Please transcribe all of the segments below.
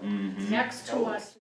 Mhm. next to us.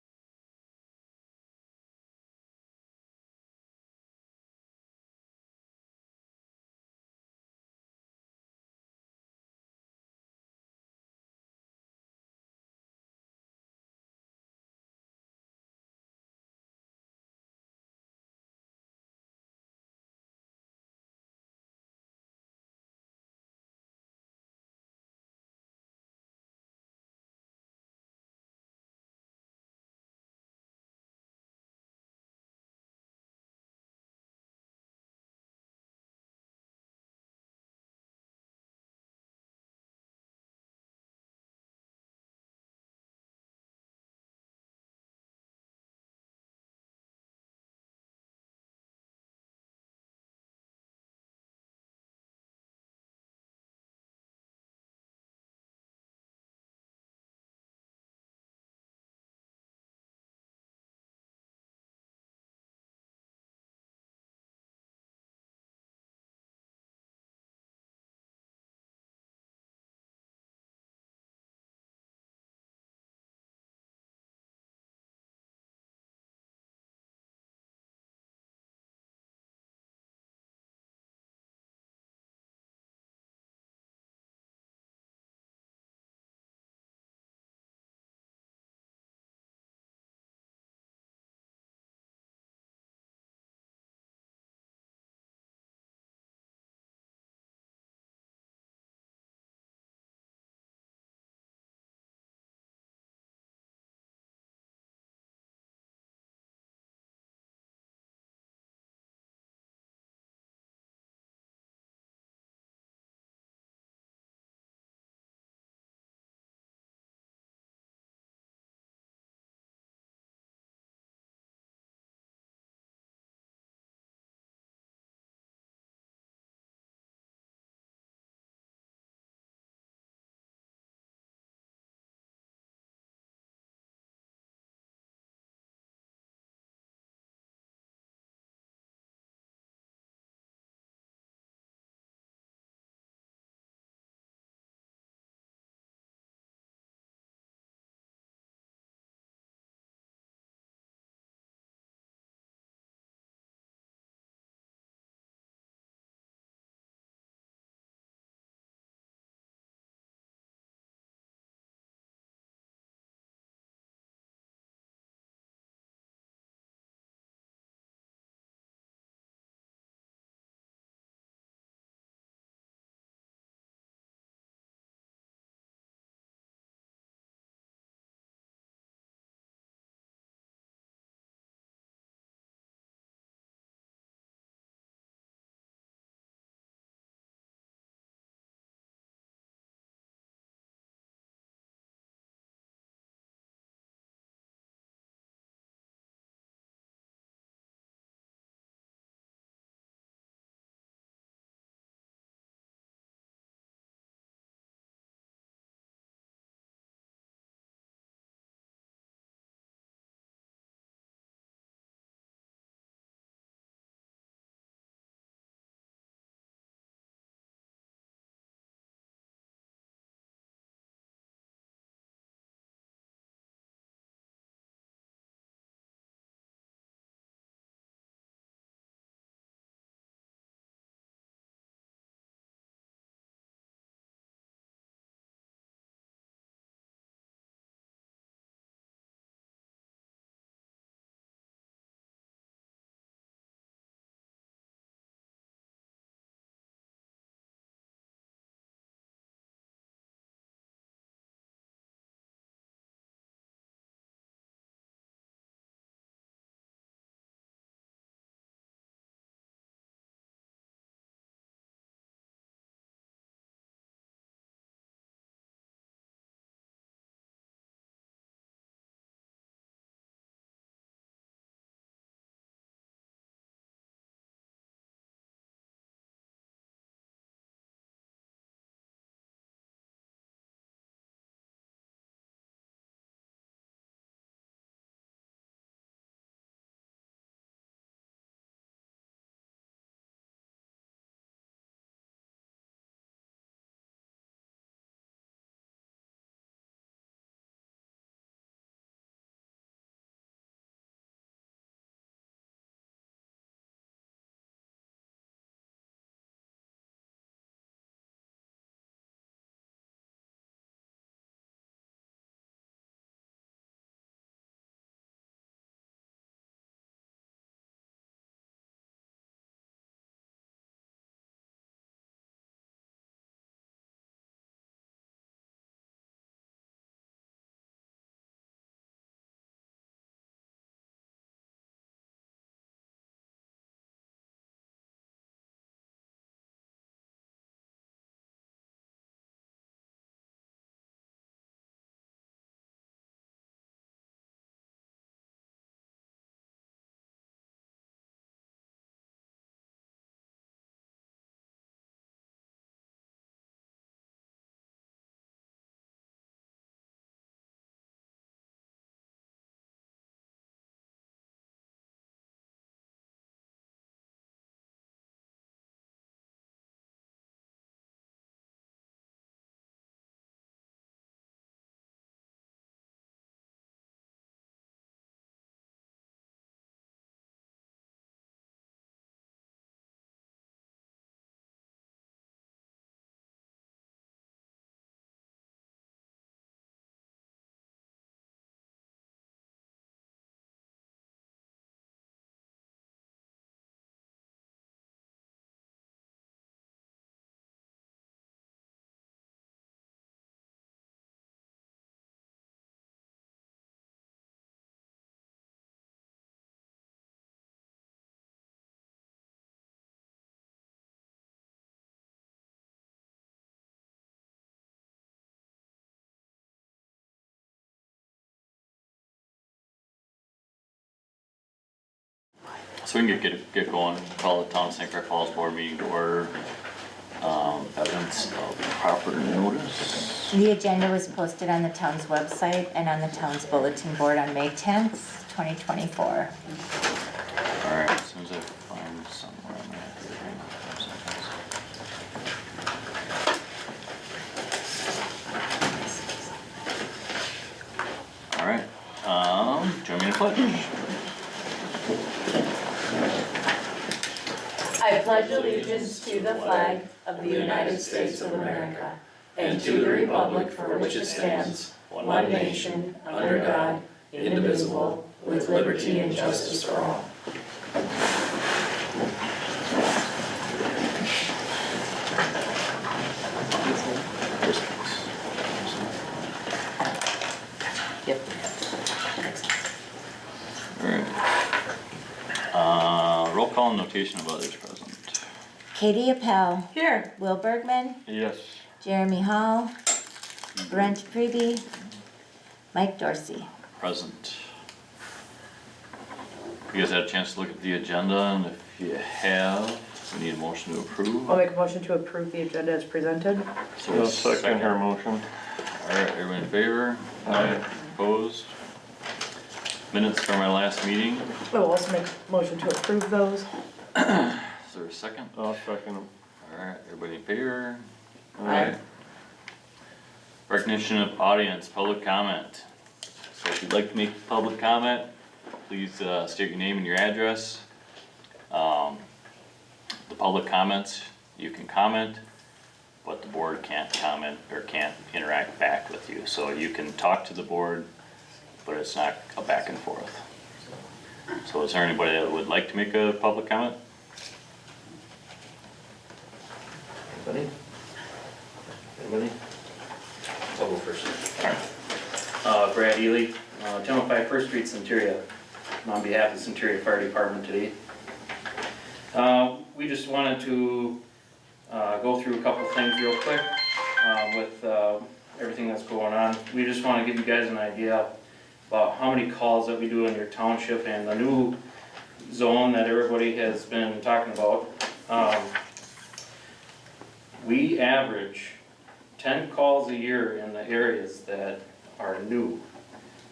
So we can get going, call the town of St. Croix Falls board meeting to order. Evidence of proper notice. The agenda was posted on the town's website and on the town's bulletin board on May 10th, 2024. All right, as soon as I find somewhere, I'm gonna have to hang on for a second. All right, join me in a pledge. I pledge allegiance to the flag of the United States of America and to the republic for which it stands, one nation, under God, indivisible, with liberty and justice for all. Yep. All right. Roll call and notation of others present. Katie Appel, Here. Will Bergman, Yes. Jeremy Hall, Brent Preby, Mike Dorsey. Present. You guys had a chance to look at the agenda, and if you have, we need a motion to approve. I'll make a motion to approve the agenda as presented. So I'll second her motion. All right, everyone in favor? Aye. Opposed? Minutes from our last meeting. I'll also make a motion to approve those. Is there a second? I'll second them. All right, everybody in favor? Aye. Recognition of audience, public comment. So if you'd like to make public comment, please state your name and your address. The public comments, you can comment, but the board can't comment or can't interact back with you. So you can talk to the board, but it's not a back and forth. So is there anybody that would like to make a public comment? Anybody? Anybody? I'll go first. Brad Ely, 1005 First Street, Centuria, on behalf of the Centuria Fire Department today. We just wanted to go through a couple things real quick with everything that's going on. We just want to give you guys an idea about how many calls that we do in your township and the new zone that everybody has been talking about. We average 10 calls a year in the areas that are new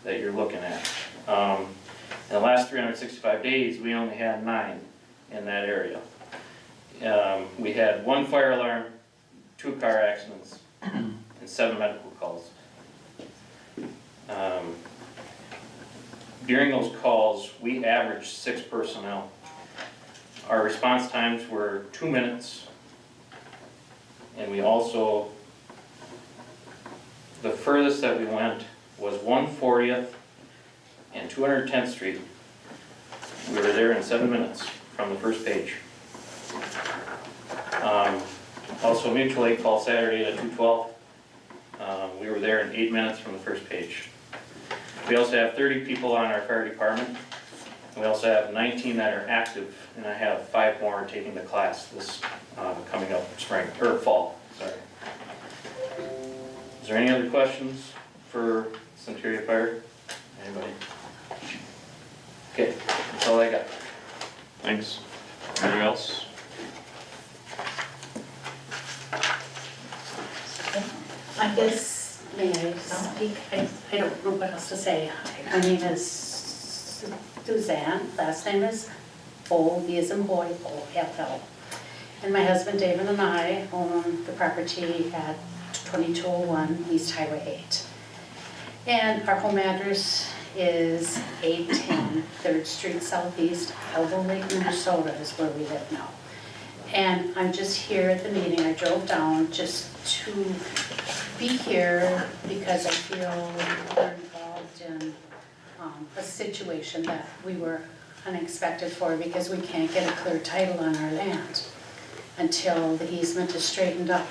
that you're looking at. In the last 365 days, we only had 9 in that area. We had 1 fire alarm, 2 car accidents, and 7 medical calls. During those calls, we averaged 6 personnel. Our response times were 2 minutes, and we also, the furthest that we went was 140th and 210th Street. We were there in 7 minutes from the first page. Also mutual aid call Saturday at 212. We were there in 8 minutes from the first page. We also have 30 people on our fire department. We also have 19 that are active, and I have 5 more taking the class this coming up spring, or fall, sorry. Is there any other questions for Centuria Fire? Anybody? Okay, that's all I got. Thanks. Anything else? I guess, may I speak? I don't know what else to say. My name is Suzanne, last name is O, B as in boy, O-F-L. And my husband David and I own the property at 2201 East Highway 8. And our home address is 810 3rd Street Southeast, Elbow Lake, Minnesota is where we live now. And I'm just here at the meeting. I drove down just to be here because I feel we're involved in a situation that we were unexpected for because we can't get a clear title on our land until the easement is straightened up.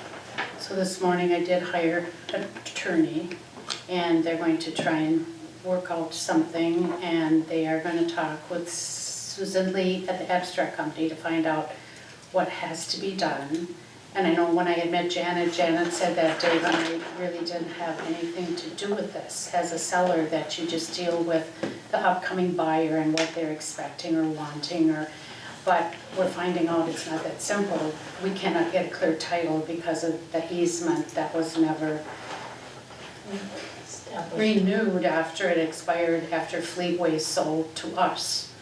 So this morning I did hire an attorney, and they're going to try and work out something, and they are going to talk with Susan Lee at the Abstract Company to find out what has to be done. And I know when I had met Janet, Janet said that Dave and I really didn't have anything to do with this as a seller, that you just deal with the upcoming buyer and what they're expecting or wanting, but we're finding out it's not that simple. We cannot get a clear title because of the easement that was never renewed after it expired, after Fleetway sold to us.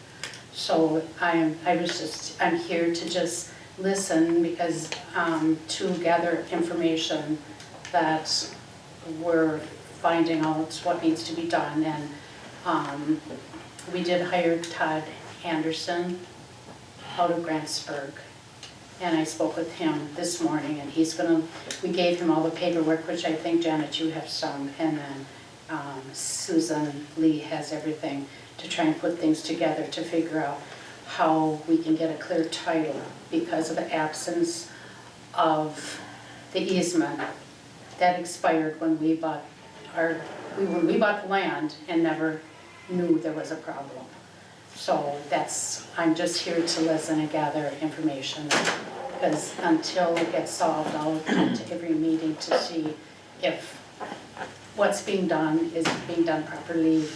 So I'm here to just listen because, to gather information that we're finding out what needs to be done. And we did hire Todd Anderson out of Grantsburg. And I spoke with him this morning, and we gave him all the paperwork, which I think, Janet, you have some, and then Susan Lee has everything to try and put things together to figure out how we can get a clear title because of the absence of the easement that expired when we bought the land and never knew there was a problem. So I'm just here to listen and gather information, because until it gets solved, I'll come to every meeting to see if what's being done is being done properly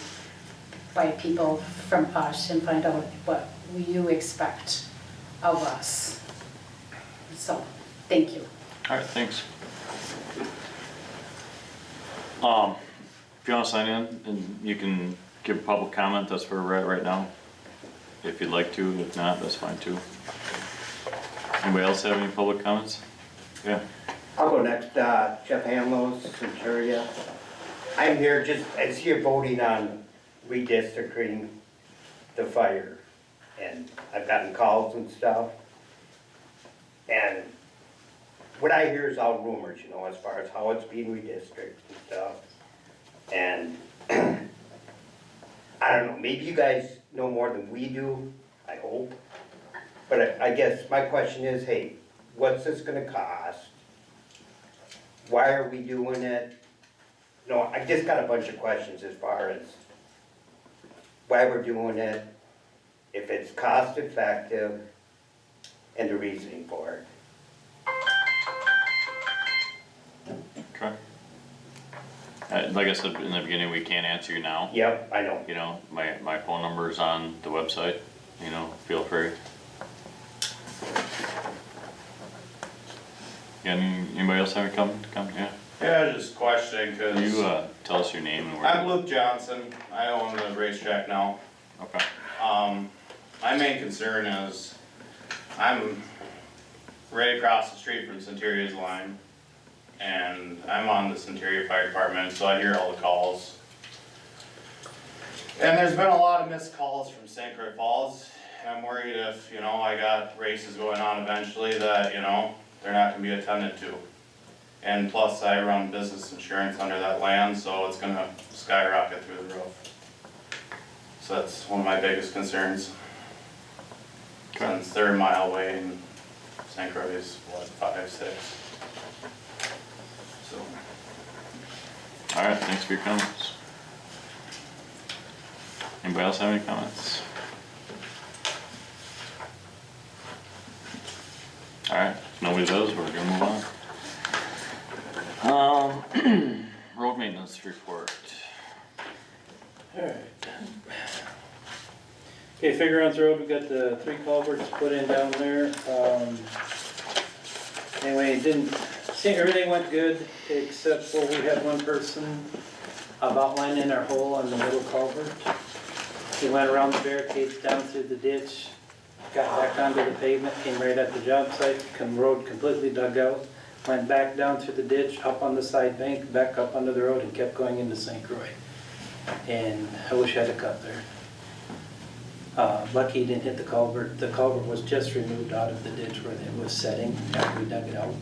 by people from us and find out what you expect of us. So, thank you. All right, thanks. If you wanna sign in, and you can give public comment, that's where we're at right now. If you'd like to, if not, that's fine too. Anybody else have any public comments? Yeah. I'll go next, Jeff Hamlos, Centuria. I'm here just as you're voting on redistricting the fire. And I've gotten calls and stuff. And what I hear is all rumors, you know, as far as how it's being redistricted and stuff. And I don't know, maybe you guys know more than we do, I hope. But I guess my question is, hey, what's this gonna cost? Why are we doing it? No, I just got a bunch of questions as far as why we're doing it, if it's cost effective, and the reasoning for it. Okay. Like I said in the beginning, we can't answer you now. Yep, I know. You know, my phone number is on the website, you know, feel free. Yeah, anybody else have a comment? Yeah. Yeah, just questioning, Can cause you, tell us your name and where? I'm Luke Johnson, I own the racetrack now. Okay. My main concern is, I'm right across the street from Centuria's line, and I'm on the Centuria Fire Department, so I hear all the calls. And there's been a lot of missed calls from St. Croix Falls, and I'm worried if, you know, I got races going on eventually that, you know, they're not gonna be attended to. And plus, I run business insurance under that land, so it's gonna skyrocket through the roof. So that's one of my biggest concerns. Okay. Since they're a mile away and St. Croix is, what, 5, 6? So, Alright, thanks for your comments. Anybody else have any comments? Alright, if nobody does, we're gonna move on. Road maintenance report. Alright. Okay, Fairgrounds Road, we got the 3 culverts put in down there. Anyway, everything went good, except for we had one person outlining our hole on the middle culvert. He went around the barricades, down through the ditch, got back onto the pavement, came right at the job site, road completely dug out, went back down through the ditch, up on the side bank, back up under the road, and kept going into St. Croix. And I wish I had a cut there. Lucky he didn't hit the culvert. The culvert was just removed out of the ditch where it was setting after we dug it out.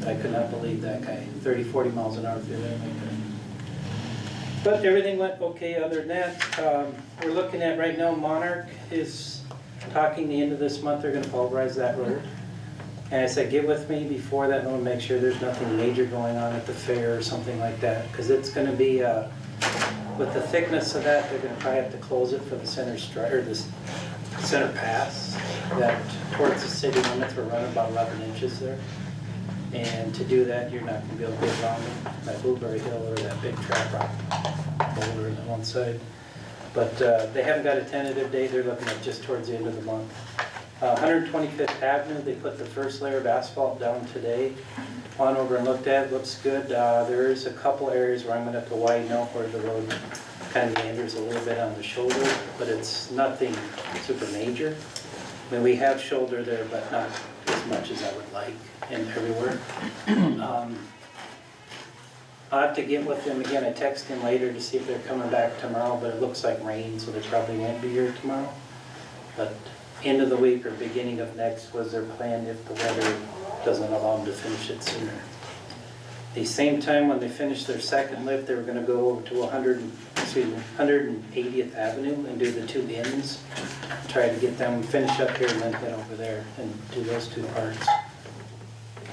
I could not believe that guy, 30, 40 miles an hour through there like that. But everything went okay other than that. We're looking at right now, Monarch is talking the end of this month, they're gonna pulverize that road. And I said, get with me before that, and we'll make sure there's nothing major going on at the fair or something like that. Cause it's gonna be, with the thickness of that, they're gonna probably have to close it for the center or this center pass that towards the city limits, we're running about 11 inches there. And to do that, you're not gonna be able to get around that Blueberry Hill or that big trap rock boulder on one side. But they haven't got a tentative date, they're looking at just towards the end of the month. 125th Avenue, they put the first layer of asphalt down today. Gone over and looked at it, looks good. There is a couple areas where I'm gonna have to widen out where the road kind of meanders a little bit on the shoulder, but it's nothing super major. I mean, we have shoulder there, but not as much as I would like and everywhere. I'll have to get with them again. I text him later to see if they're coming back tomorrow, but it looks like rain, so they probably won't be here tomorrow. But end of the week or beginning of next was their plan if the weather doesn't allow them to finish it sooner. The same time when they finished their second lift, they were gonna go over to 180th Avenue and do the two ends. Try to get them finished up here and then head over there and do those two parts.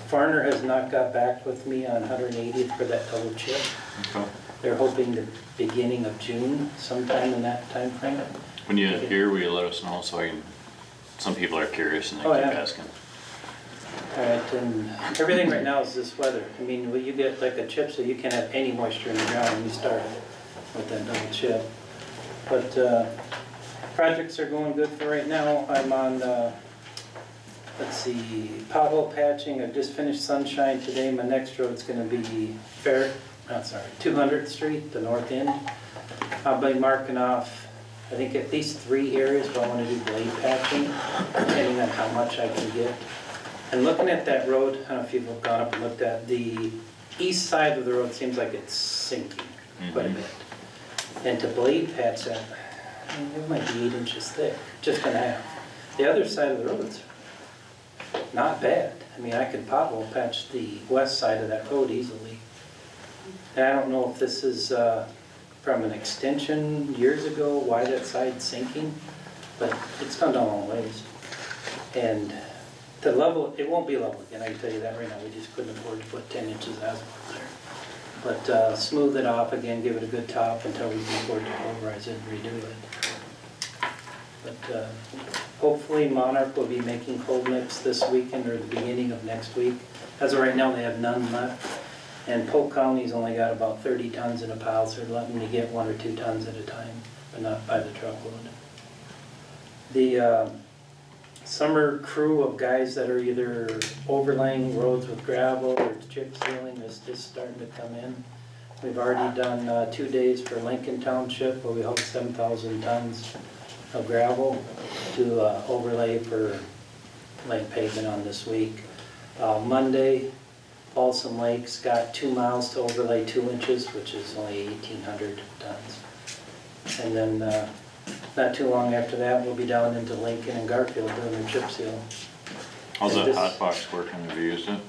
Farner has not got back with me on 180th for that double chip. Okay. They're hoping the beginning of June, sometime in that time frame. When you hear, will you let us know so I can, some people are curious and they Oh, keep yeah. asking. All right, and everything right now is this weather. I mean, when you get like a chip, so you can't have any moisture in the ground when you start with that double chip. But projects are going good for right now. I'm on, let's see, pothole patching. I've just finished Sunshine today. My next road's gonna be 200th Street, the north end. I'll be marking off, I think at least 3 areas where I wanna do blade patching, depending on how much I can get. And looking at that road, I don't know if you've gone up and looked at, the east side of the road seems like it's sinking quite a bit. And to blade patch that, I mean, it might be 8 inches thick, just in half. The other side of the road's not bad. I mean, I could pothole patch the west side of that road easily. And I don't know if this is from an extension years ago, why that side's sinking, but it's gone down a long ways. And the level, it won't be level again, I can tell you that right now. We just couldn't afford to put 10 inches of asphalt there. But smooth it off again, give it a good top until we can afford to pulverize it and redo it. But hopefully Monarch will be making cold mix this weekend or the beginning of next week. As of right now, they have none left. And Polk County's only got about 30 tons in a pile, so they're letting me get 1 or 2 tons at a time, but not by the truckload. The summer crew of guys that are either overlaying roads with gravel or chip sealing is just starting to come in. We've already done 2 days for Lincoln Township, where we hauled 7,000 tons of gravel to overlay for lake pavement on this week. Monday, Balsam Lake's got 2 miles to overlay 2 inches, which is only 1,800 tons. And then not too long after that, we'll be down into Lincoln and Garfield doing their chip seal. How's And that this- hot box working? Have you used it?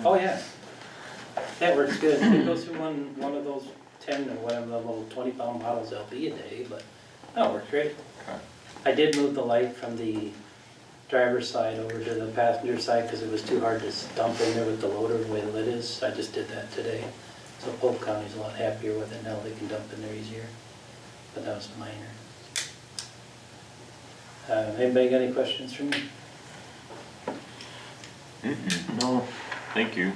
Oh, yeah. That works good. It goes through one of those 10 or whatever, the little 20-pound bottles they'll be a day, but that works great. Okay. I did move the light from the driver's side over to the passenger side because it was too hard to dump in there with the loader the way the lid is. I just did that today. So Polk County's a lot happier with it now. They can dump in there easier. But that was minor. Anybody got any questions for me? No. Thank you.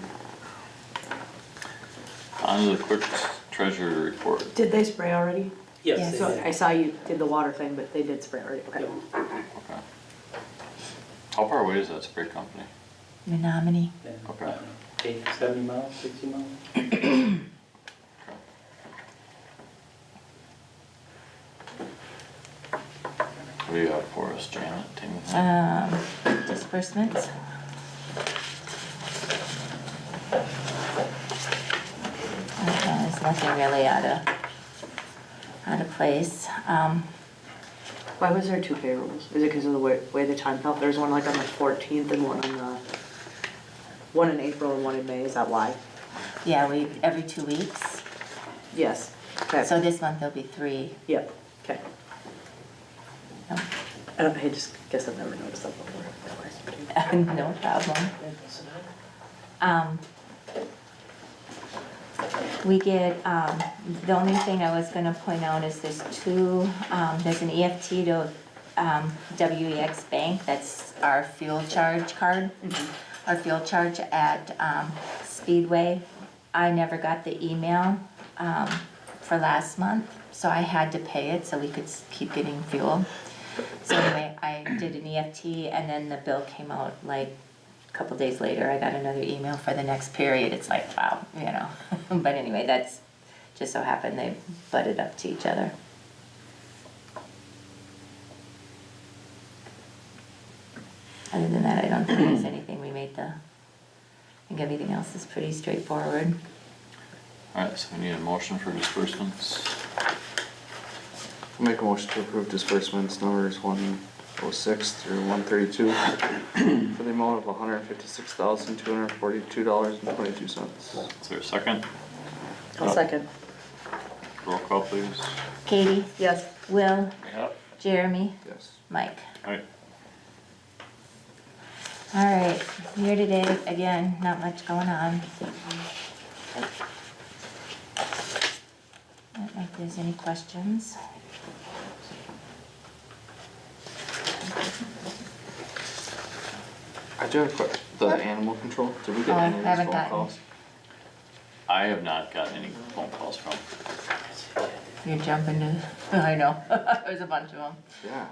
On to the clerk's treasurer report. Did they spray already? Yes, Yes. they So did. I saw you did the water thing, but they did spray already, okay. Yep. Okay. How far away is that spray company? Menominee. Yeah, Okay. I don't know, 80, 70 miles, 60 miles? What do you have for us, Janet? Anything? Disbursements. There's nothing really out of place. Why was there 2 payrolls? Is it because of the way the time fell? There's one like on the 14th and one in April and one in May, is that why? Yeah, every 2 weeks. Yes, okay, So this month there'll be 3. yep, okay. No. I just guess I've never noticed that before. No problem. We get, the only thing I was gonna point out is there's an EFT to WEX Bank, that's our fuel charge card. Our fuel charge at Speedway. I never got the email for last month, so I had to pay it so we could keep getting fuel. So anyway, I did an EFT and then the bill came out like a couple days later. I got another email for the next period. It's like, wow, you know. But anyway, that's just so happened they butted up to each other. Other than that, I don't think there's anything we made I think everything else is pretty straightforward. Alright, so we need a motion for disbursements. I'll make a motion to approve disbursements numbers 106 through 132 for the amount of $156,242.22. Is there a second? I'll second. Roll call please. Katie, Yes. Will, Yep. Jeremy, Yes. Mike. Alright, All right, year to date, again, not much going on. Don't know if there's any questions. I do have a question. The animal control, did we Oh, get any of these haven't phone gotten. calls? I have not gotten any phone calls from. You're jumping to, I know, there's a bunch of them. Yeah.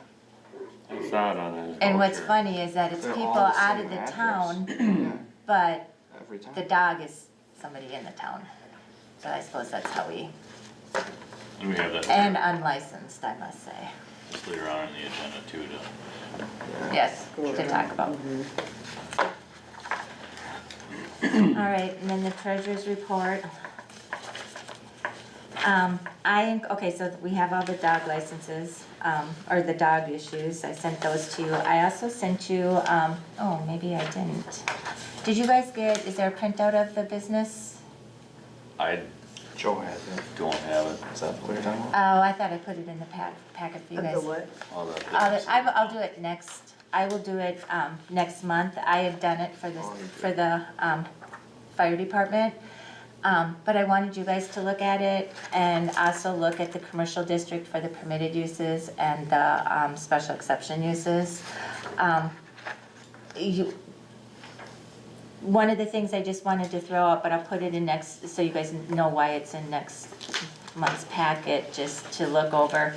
I saw it on his And what's voucher. funny is that it's They're people all the out same of the address. town, Yeah, but every time. the dog is somebody in the town. So I suppose that's how we, And we have that and unlicensed, I must say. just later on in the agenda too to. Yes, to talk about. All right, and then the treasurer's report. Okay, so we have all the dog licenses, or the dog issues, I sent those to you. I also sent you, oh, maybe I didn't. Did you guys is there a printout of the business? I Joe has it. don't have it. Is that what you're talking about? Oh, I thought I put it in the packet for you guys. All that. I'll do it next, I will do it, next month. I have done it for the fire department. But I wanted you guys to look at it and also look at the commercial district for the permitted uses and the, special exception uses. One of the things I just wanted to throw out, but I'll put it in next, so you guys know why it's in next month's packet, just to look over.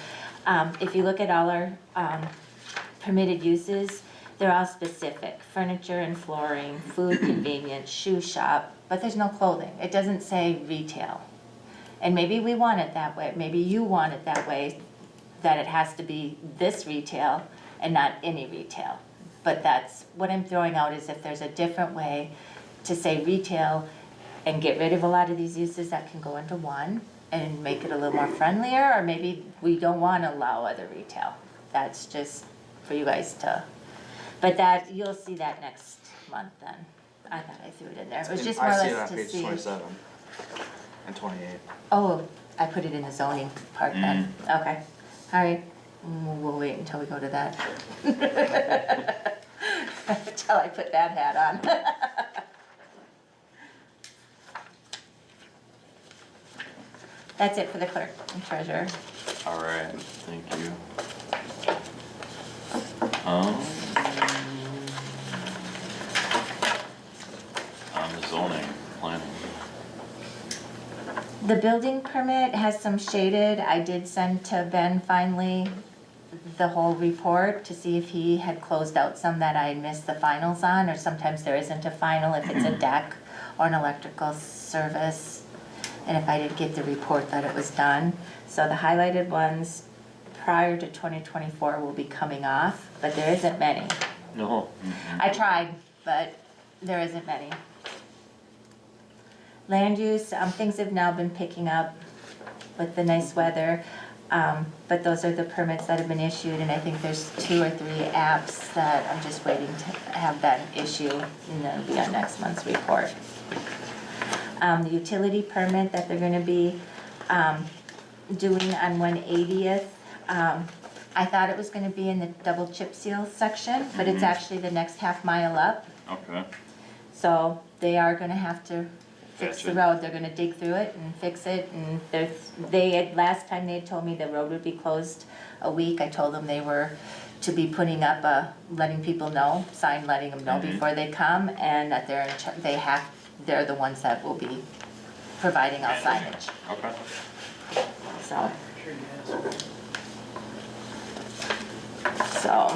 If you look at all our, permitted uses, they're all specific, furniture and flooring, food, convenience, shoe shop, but there's no clothing. It doesn't say retail. And maybe we want it that way, maybe you want it that way, that it has to be this retail and not any retail. But that's, what I'm throwing out is if there's a different way to say retail and get rid of a lot of these uses that can go into one and make it a little more friendlier, or maybe we don't wanna allow other retail. That's just for you guys to, but that, you'll see that next month then. I thought I threw it in there. It was just more or I see it less on to page see. 27 and 28. Oh, I put it in the zoning part then. Okay, all right. We'll wait until we go to that. Until I put that hat on. That's it for the clerk and treasurer. Alright, thank you. On the zoning planning. The building permit has some shaded. I did send to Ben finally the whole report to see if he had closed out some that I missed the finals on, or sometimes there isn't a final if it's a deck or an electrical service. And if I did get the report that it was done. So the highlighted ones prior to 2024 will be coming off, but there isn't many. No. I tried, but there isn't many. Land use, things have now been picking up with the nice weather, but those are the permits that have been issued, and I think there's 2 or 3 apps that I'm just waiting to have that issue, and then it'll be on next month's report. The utility permit that they're gonna be doing on 180th, I thought it was gonna be in the double chip seal section, but it's actually the next half mile up. Okay. So they are gonna have to fix the Gotcha. road, they're gonna dig through it and fix it, and last time they told me the road would be closed a week, I told them they were to be putting up letting people know, sign letting them know before they come, and that they're the ones that will be providing all signage, Okay. so. So,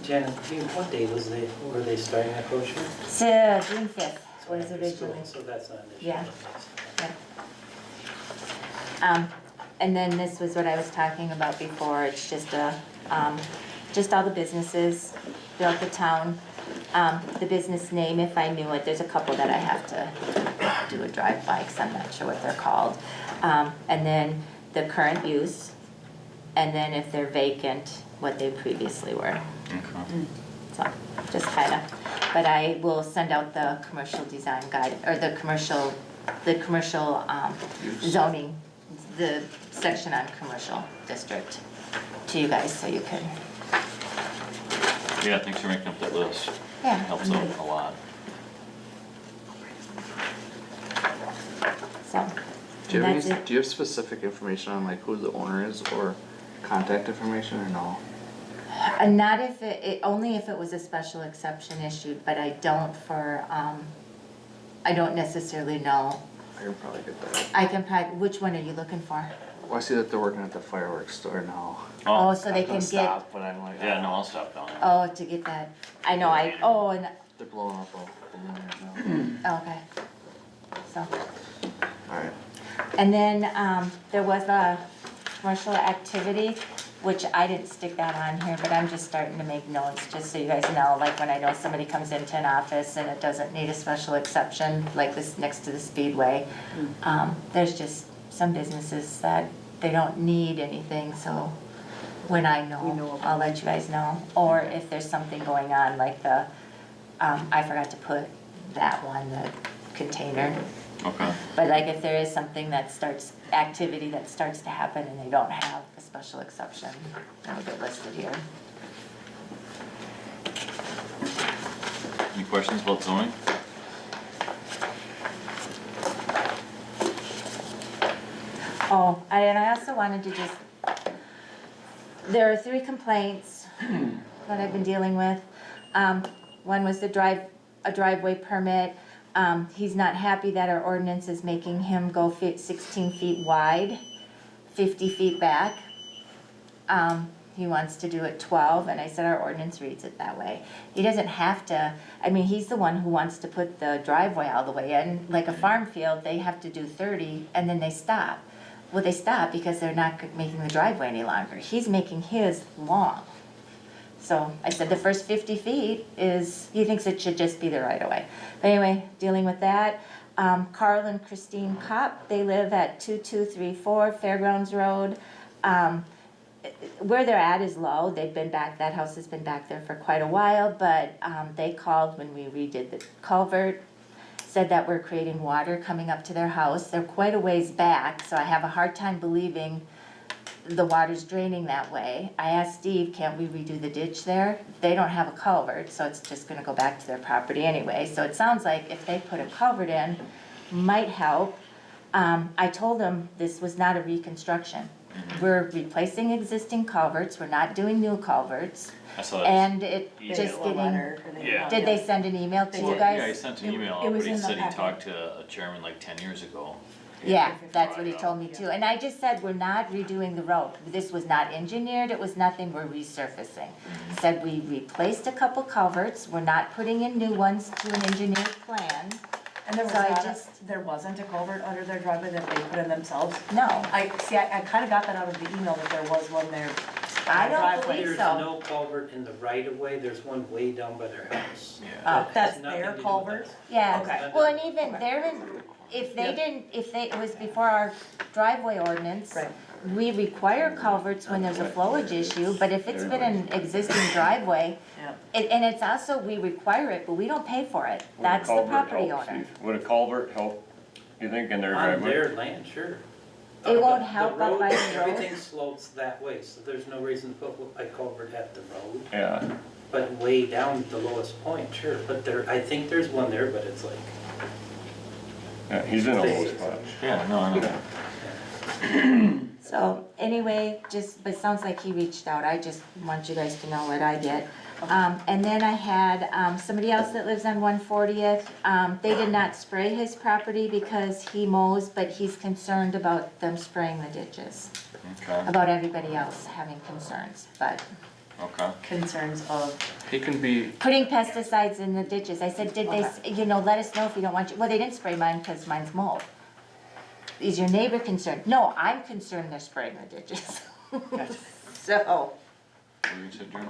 Janet, what day were they starting that kosher? so June 5th was originally. So that's not an issue. Yeah. And then this was what I was talking about before, it's just just all the businesses throughout the town. The business name, if I knew it, there's a couple that I have to do a drive-by, because I'm not sure what they're called. And then the current use, and then if they're vacant, what they previously were. Okay. So, just kinda, but I will send out the commercial design guide, or the commercial zoning, the section on commercial district to you guys, so you can, Yeah, thanks for making up that list. yeah. Helps out a lot. So, Do you and have that's any, it. do you have specific information on like who the owner is or contact information or no? Not if only if it was a special exception issued, but I don't for, I don't necessarily know. I can probably get that. I can probably, which one are you looking for? Well, I see that they're working at the fireworks store now. Oh, so they I'm can gonna get, stop, but I'm like, Yeah, no, I'll stop down there. oh, to get that, I know, and, they're blowing up a balloon right now. okay. So, Alright, and then, there was a commercial activity, which I didn't stick that on here, but I'm just starting to make notes, just so you guys know, like when I know somebody comes into an office and it doesn't need a special exception, like this next to the Speedway. There's just some businesses that they don't need anything, so when I We know, know about I'll let you guys know. Or if there's something going on, like the, I forgot to put that one, the container. Okay. But like if there is something that starts, activity that starts to happen and they don't have a special exception, that'll get listed here. Any questions about zoning? Oh, and I also wanted to just, there are 3 complaints that I've been dealing with. One was a driveway permit. He's not happy that our ordinance is making him go 16 feet wide, 50 feet back. He wants to do it 12, and I said our ordinance reads it that way. He doesn't have to, I mean, he's the one who wants to put the driveway all the way in. Like a farm field, they have to do 30, and then they stop. Well, they stop because they're not making the driveway any longer. He's making his long. So I said the first 50 feet is, he thinks it should just be the right of way. But anyway, dealing with that. Carl and Christine Kopp, they live at 2234 Fairgrounds Road. Where they're at is low. They've been back, that house has been back there for quite a while, but they called when we redid the culvert, said that we're creating water coming up to their house. They're quite a ways back, so I have a hard time believing the water's draining that way. I asked Steve, can't we redo the ditch there? They don't have a culvert, so it's just gonna go back to their property anyway. So it sounds like if they put a culvert in, might help. I told them this was not a reconstruction. We're replacing existing culverts, we're not doing new culverts. I saw that. And it Yeah. just getting, Yeah. did they send an email to you Yeah, he guys? sent an email, it but was he in the said he packet. talked to a chairman like 10 years ago. Yeah, that's what he told me too. And I just said, we're not redoing the road. This was not engineered, it was nothing, we're resurfacing. Said we replaced a couple culverts, we're not putting in new ones to an engineered plan. And there was So I not, just- there wasn't a culvert under their driveway that they put in themselves? No, I kinda got that out of the email that there was one there. I don't Driveway. believe There's so. no culvert in the right of way, there's one way down by their house. Yeah. Oh, That has that's nothing their to do with culvert? us. Yeah, Okay. well, and even they're in, if they didn't, it was before our driveway ordinance. Right. We require culverts when there's a flowage issue, but if it's been an existing driveway, Yeah. and it's also, we require it, but we don't pay for it. Would a That's the culvert property help, owner. Steve? Would a culvert help, you think, in their On driveway? their land, sure. It won't The help up road- by the road? Everything slopes that way, so there's no reason to put a culvert at the road. Yeah, But way down at the lowest point, sure, but there, I think there's one there, but it's like, yeah, he's in a low spot. Yeah, no, I know. So anyway, just, but it sounds like he reached out. I just want you guys to know what I get. And then I had, somebody else that lives on 140th, they did not spray his property because he mows, but he's concerned about them spraying the ditches. Okay, About everybody else having concerns, but okay. Concerns of, He can be, putting pesticides in the ditches, I said, did they, let us know if you don't want you, well, they didn't spray mine because mine's mowed. Is your neighbor concerned? No, I'm concerned they're spraying the ditches. So, What were you said, Jeremy?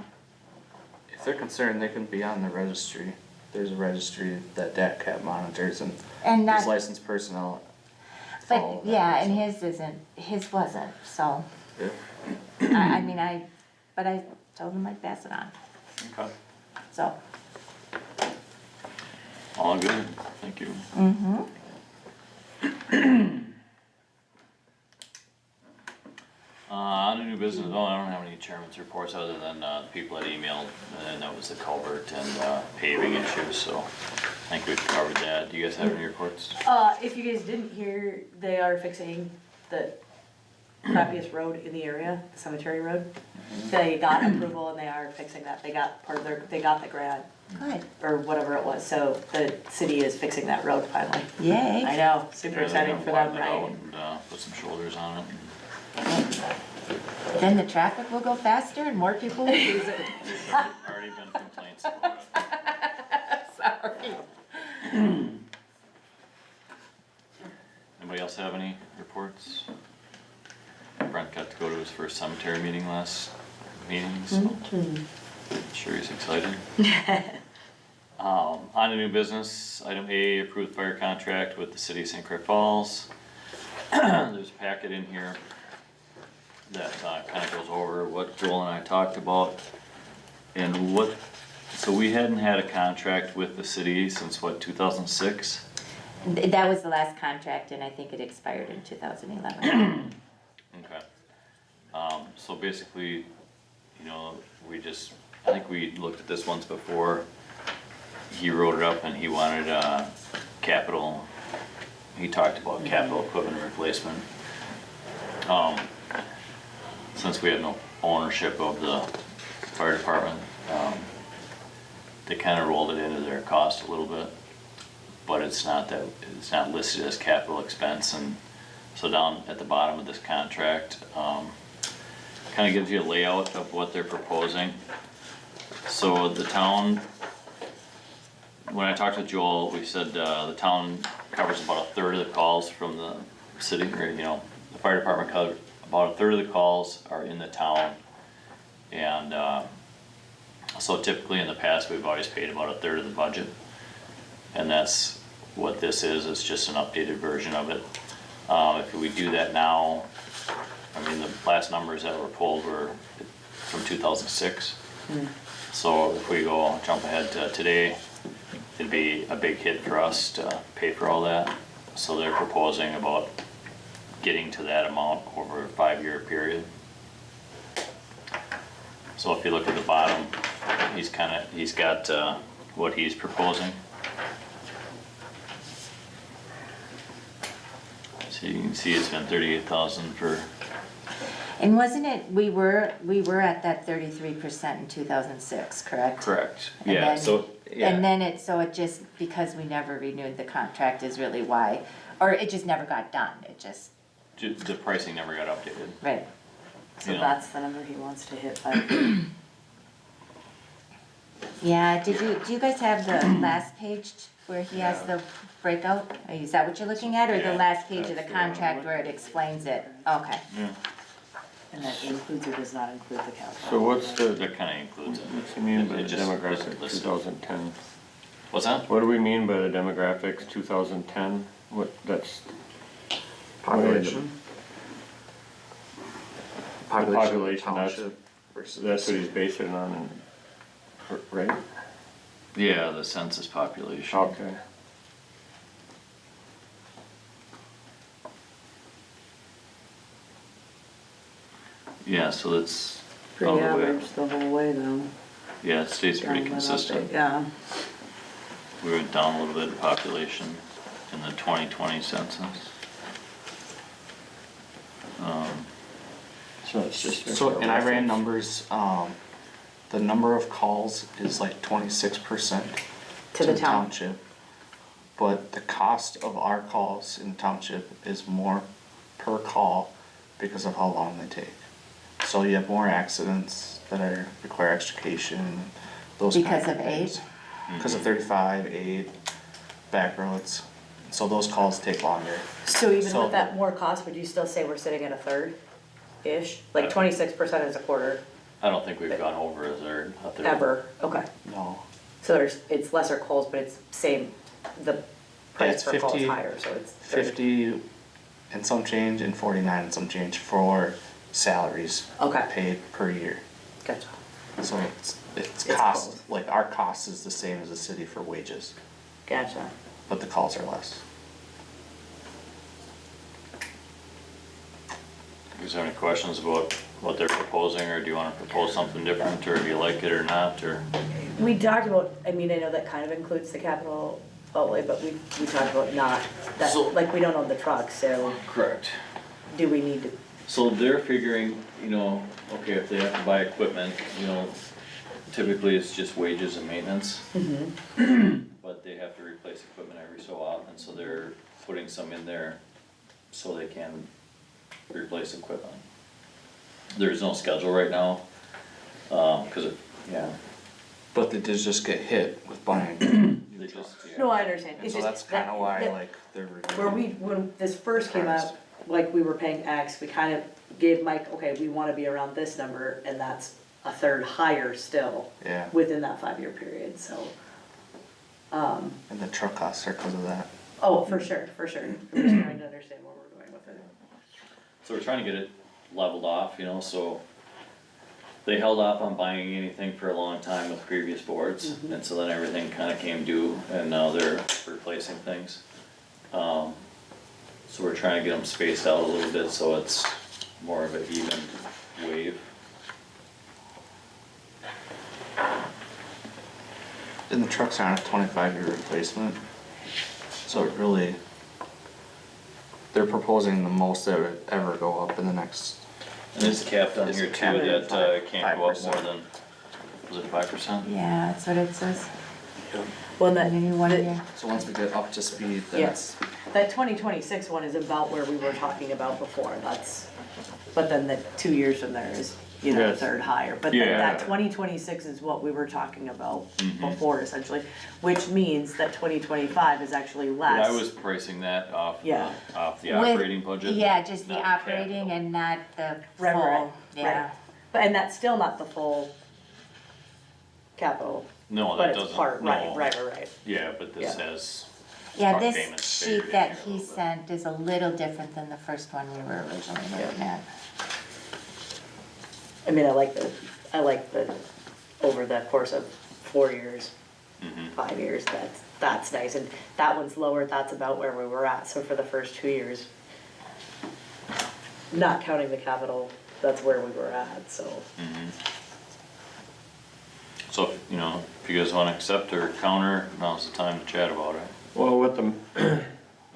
if they're concerned, they can be on the registry. There's a registry that DATCAP monitors and and his not, licensed personnel follow but that. yeah, and his wasn't, so, Yeah. I mean, but I told him I'd pass it on, Okay. so. All good, thank you. Mm-hmm. On to new business, oh, I don't have any chairman's reports other than, the people that emailed, and that was the culvert and, paving issues, so I think we've covered that. Do you guys have any reports? if you guys didn't hear, they are fixing the crappiest road in the area, the cemetery road. They got approval and they are fixing that, they got they got the grant, Good, or whatever it was, so the city is fixing that road finally. I yay. know, super Yeah, they're exciting gonna for them, widen it out right? and, put some shoulders on it. Then the traffic will go faster and more people will use it. Already been complaints about it. Sorry. Anybody else have any reports? Brent got to go to his first cemetery meeting last meeting, so sure he's excited. On to new business, item A, approved fire contract with the city of St. Croix Falls. There's a packet in here that kinda goes over what Joel and I talked about. And so we hadn't had a contract with the city since what, 2006? That was the last contract and I think it expired in 2011. Okay. So basically, I think we looked at this once before. He wrote it up and he wanted, he talked about capital equipment replacement. Since we have no ownership of the fire department, they kinda rolled it into their cost a little bit. But it's not listed as capital expense, and so down at the bottom of this contract, kinda gives you a layout of what they're proposing. So the town, when I talked to Joel, we said, the town covers about a third of the calls from the city, or, the fire department covers, about a third of the calls are in the town. And, so typically in the past, we've always paid about a third of the budget. And that's what this is, it's just an updated version of it. If we do that now, I mean, the last numbers that were pulled were from 2006. So if we jump ahead to today, it'd be a big hit for us to pay for all that. So they're proposing about getting to that amount over a 5-year period. So if you look at the bottom, he's got what he's proposing. So you can see it's been 38,000 for, And wasn't it, we were at that 33% in 2006, correct? correct, And yeah, then- so, yeah. And then it just, because we never renewed the contract is really why, or it just never got done, it just, The pricing never got updated. right. So Yeah. that's the number he wants to hit by. Yeah, do you guys have the last page where he has the breakout? Is that what you're looking at, or the Yeah, last page of the that's the one I'm contract where it explains it? Okay. Yeah, And that includes or does not include the capital. So what's the, that kinda includes it. what's he mean by It the just demographic doesn't list it. 2010? What's that? What do we mean by the demographics 2010? What, that's population. Population of the population, that's- township versus. that's what he's basing it on, right? Yeah, the census population. Okay. Yeah, so that's Pretty all the way, average the whole way though. yeah, it stays pretty Down but up, consistent. Yeah. We went down a little bit in population in the 2020 census. So it's just. So, and I ran numbers, the number of calls is like 26% To the town. township. But the cost of our calls in the township is more per call because of how long they take. So you have more accidents that require extrication, those kind Because of of things. Because of 35, 8, back roads. So those calls take longer. So even So with that more cost, would you still say we're sitting at a third-ish? Like Yeah. 26% is a quarter, I don't think we've gone over a third. ever, okay. No. So it's lesser calls, but it's same, the price it's per call is 50 higher, so it's 30. 50 and some change and 49 and some change for salaries Okay. paid per year. Gotcha. So it's It's cost, both. like our cost is the same as the city for wages, Gotcha. but the calls are less. Is there any questions about what they're proposing, or do you wanna propose something different, or do you like it or not, or? We talked about, I mean, I know that kind of includes the capital outlay, but we talked about not, that, So- like, we don't own the truck, so Correct. do we need to, So they're figuring, okay, if they have to buy equipment, typically it's just wages and maintenance. But they have to replace equipment every so often, so they're putting some in there so they can replace equipment. There's no schedule right now, yeah, But they did just get hit with buying. they just, no, I understand. And It's so just that's kinda that- why that- like they're. when this first came Price. up, like we were paying X, we kind of gave Mike, okay, we wanna be around this number, and that's a third higher still Yeah, within that 5-year period, so. and the truck costs are because of that. Oh, for sure, I'm just trying to understand where we're going with it. So we're trying to get it leveled off, so they held off on buying anything for a long time with previous boards, and so then everything kinda came due, and now they're replacing things. So we're trying to get them spaced out a little bit, so it's more of an even wave. And the trucks aren't a 25-year replacement, so it really, they're proposing the most that would ever go up in the next. And it's capped on It's here too, capped at that it can't go up 5%. more than, was it 5%? Yeah, that's what it says. Well, that, Maybe 1 year. So once we get up to speed, then yes, that 2026 one is about where we were talking about before, but then the 2 years from there is, a Yes. third higher. But then Yeah. that 2026 is what we were talking about Mm-hmm. before essentially, which means that 2025 is actually But less. I was pricing that off, Yeah. off the With- operating budget. Yeah, just the not operating capital. and not the Right, full, right, yeah. right. But, and that's still not the full capital, No, but that it's doesn't, part, right, no. right. Yeah, but this Yeah. has Yeah, truck this payments sheet figured in that here a he little bit. sent is a little different than the first one we were originally looking at. I mean, I like the, over the course of 4 years, 5 years, that's nice, and that one's lower, that's about where we were at, so for the first 2 years, not counting the capital, that's where we were at, so. So, if you guys wanna accept or counter, now's the time to chat about it. Well, with them,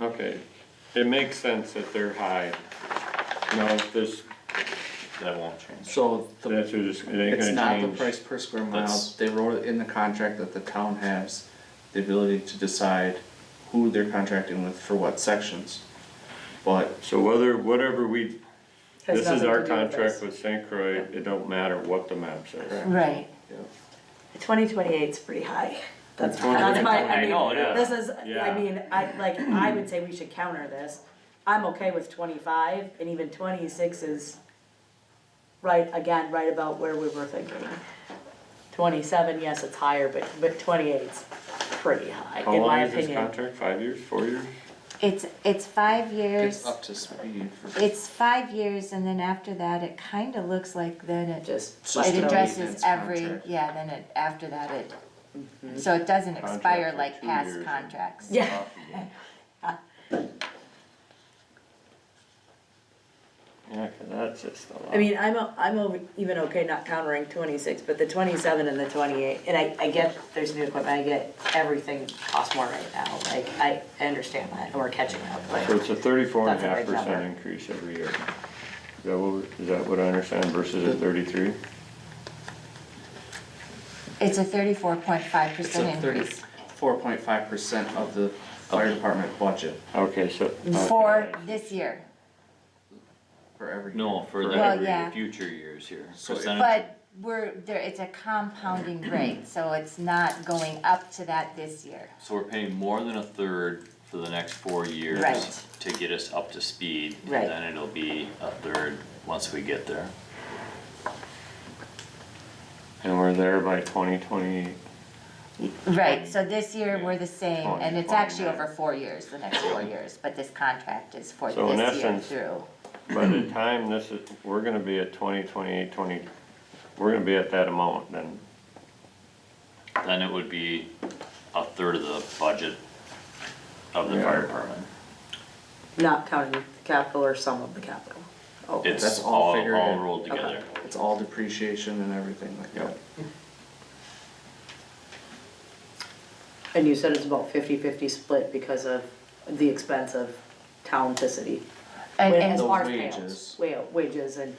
okay, it makes sense that they're high. This, That won't change. so that's just, it ain't it's gonna not the change. price per square mile. That's- They wrote it in the contract that the town has the ability to decide who they're contracting with for what sections. But So whatever we, Has this is nothing our to do with contract this. with St. Croix, it don't matter what the map says. Right. 2028's pretty high. That's my, I know, yeah. this is, Yeah. I would say we should counter this. I'm okay with 25, and even 26 is right about where we were thinking. 27, yes, it's higher, but 28's pretty high, How in long my is this opinion. contract? 5 years, 4 years? It's 5 years. it's up to speed. It's 5 years, and then after that, it kinda looks like then it Just, So it still addresses maintenance every, contract. yeah, then it, after that it, so it doesn't Contract expire for like 2 past years. contracts. yeah, Yeah, 'cause that's just a lot. I mean, even okay not countering 26, but the 27 and the 28, and I get there's new equipment, I get everything costs more right now, like, I understand that, and we're catching up, So but, it's a 34.5% That's a big number. increase every year. Is that what I understand versus a 33? It's a 34.5% It's a increase 34.5% of the fire department budget Okay, so. for okay. this year. for every. No, for the Well, every yeah. future years here. So if- Percentage- But it's a compounding rate, so it's not going up to that this year. So we're paying more than a third for the next 4 years Right. to get us up to speed. Right. And then it'll be a third once we get there. And we're there by 2020, Right, so this year we're the same, and it's actually 2029. over 4 years, the next 4 years, but this contract is for So in this year essence- through. by the time this is, we're gonna be at 2028, we're gonna be at that amount then. Then it would be a third of the budget of the fire department. Not counting the capital or some of the capital. Oh, It's That's all all figured in. rolled together. It's all depreciation and everything like that. and you said it's about 50-50 split because of the expense of town to city. And, As and, The far as wages. payouts, wages and,